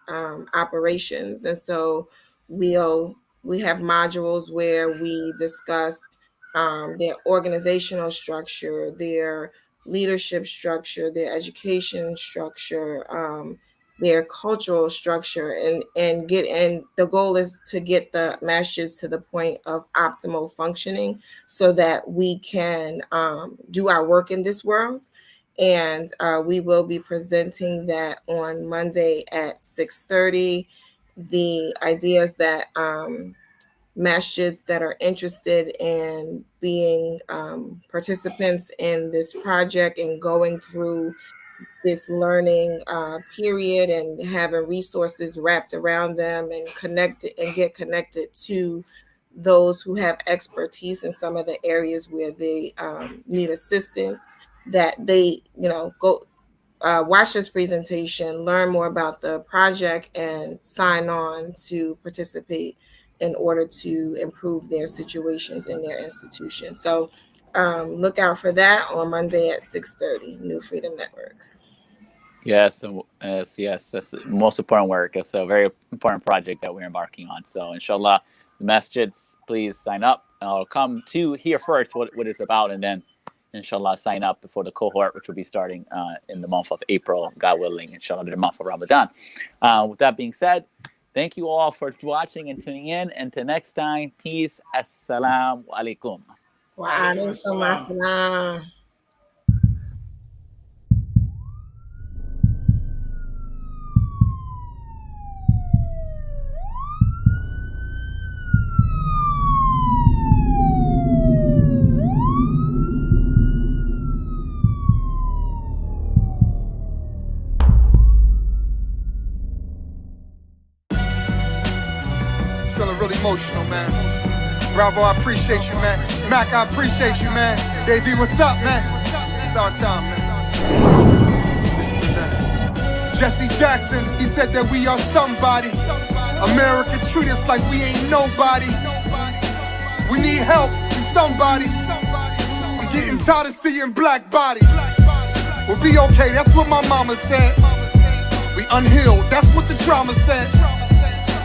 operations. And so we have modules where we discuss their organizational structure, their leadership structure, their education structure, their cultural structure, and the goal is to get the masjids to the point of optimal functioning so that we can do our work in this world. And we will be presenting that on Monday at 6:30. The idea is that masjids that are interested in being participants in this project and going through this learning period and having resources wrapped around them and get connected to those who have expertise in some of the areas where they need assistance, that they, go watch this presentation, learn more about the project, and sign on to participate in order to improve their situations in their institution. So look out for that on Monday at 6:30, New Freedom Network. Yes, yes, that's the most important work. It's a very important project that we're embarking on. So, inshallah, the masjids, please sign up. I'll come to hear first what it's about, and then, inshallah, sign up for the cohort, which will be starting in the month of April, God willing, inshallah, the month of Ramadan. With that being said, thank you all for watching and tuning in. Until next time, peace. Assalamu alaikum. Wa alaikum assalam. Really emotional, man. Bravo, I appreciate you, man. Mac, I appreciate you, man. Davey, what's up, man? It's our time, man. Listen, man. Jesse Jackson, he said that we are somebody. America treat us like we ain't nobody. We need help from somebody. I'm getting tired of seeing black bodies. We'll be okay, that's what my mama said. We unhealed, that's what the trauma said.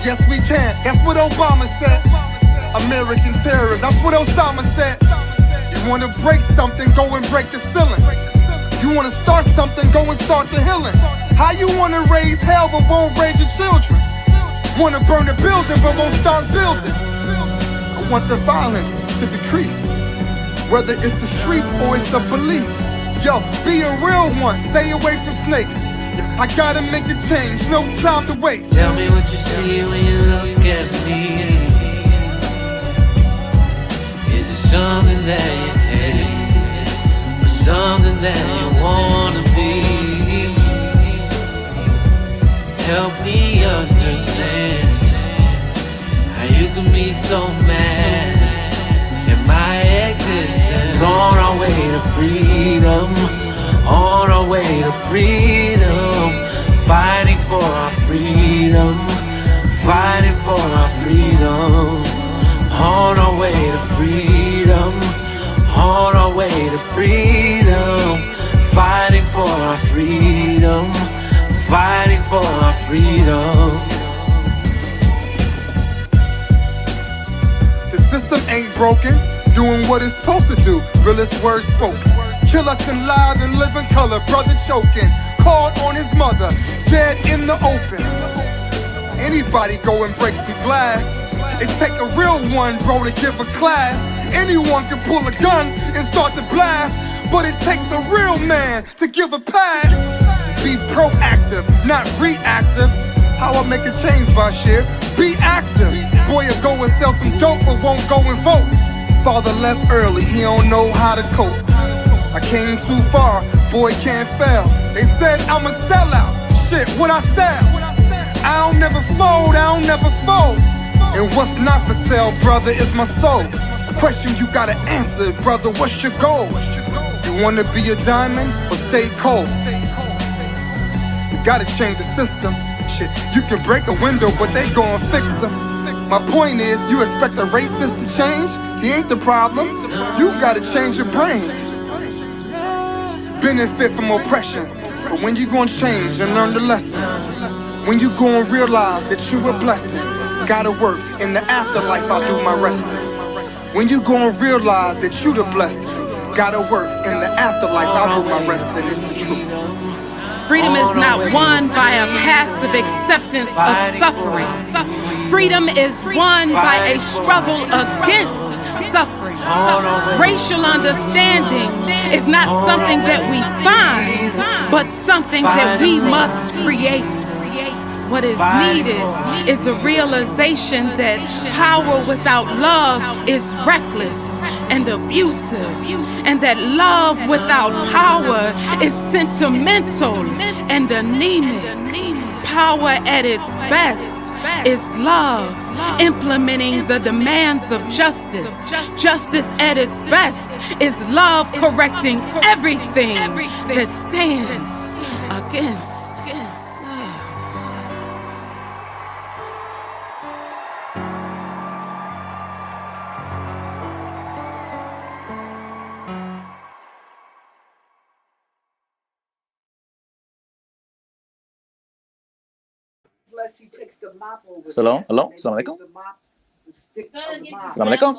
Yes, we can. That's what Obama said. American terror. That's what Osama said. You want to break something, go and break the ceiling. You want to start something, go and start the healing. How you want to raise hell but won't raise your children? Want to burn the building but won't start building. I want the violence to decrease, whether it's the streets or it's the police. Yo, be a real one. Stay away from snakes. I gotta make a change, no time to waste. Tell me what you see when you look at me. Is it something that you hate, or something that you wanna be? Help me understand how you can be so mad at my existence. On our way to freedom, on our way to freedom, fighting for our freedom, fighting for our freedom. On our way to freedom, on our way to freedom, fighting for our freedom, fighting for our freedom. The system ain't broken, doing what it's supposed to do, realest words spoken. Kill us in live and live in color, brother choking, called on his mother, dead in the open. Anybody go and break some glass. It take a real one, bro, to give a class. Anyone can pull a gun and start to blast, but it takes a real man to give a pass. Be proactive, not reactive. How I make a change, Bashir? Be active. Boy, you'll go and sell some dope, but won't go and vote. Father left early, he don't know how to cope. I came too far, boy can't fail. They said I'm a sellout, shit, what I sell? I don't never fold, I don't never fold. And what's not for sale, brother, is my soul. A question you gotta answer, brother, what's your goal? You wanna be a diamond or stay cold? You gotta change the system. Shit, you can break a window, but they gon' fix them. My point is, you expect a racist to change? He ain't the problem. You gotta change your brain. Benefit from oppression, but when you gonna change and learn the lesson? When you gonna realize that you a blessing? Gotta work in the afterlife, I'll do my resting. When you gonna realize that you the blessing? Gotta work in the afterlife, I'll do my resting. It's the truth. Freedom is not won by a passive acceptance of suffering. Freedom is won by a struggle against suffering. Racial understanding is not something that we find, but something that we must create. What is needed is a realization that power without love is reckless and abusive, and that love without power is sentimental and anemic. Power at its best is love, implementing the demands of justice. Justice at its best is love correcting everything that stands against. Hello, assalamualaikum. Assalamualaikum.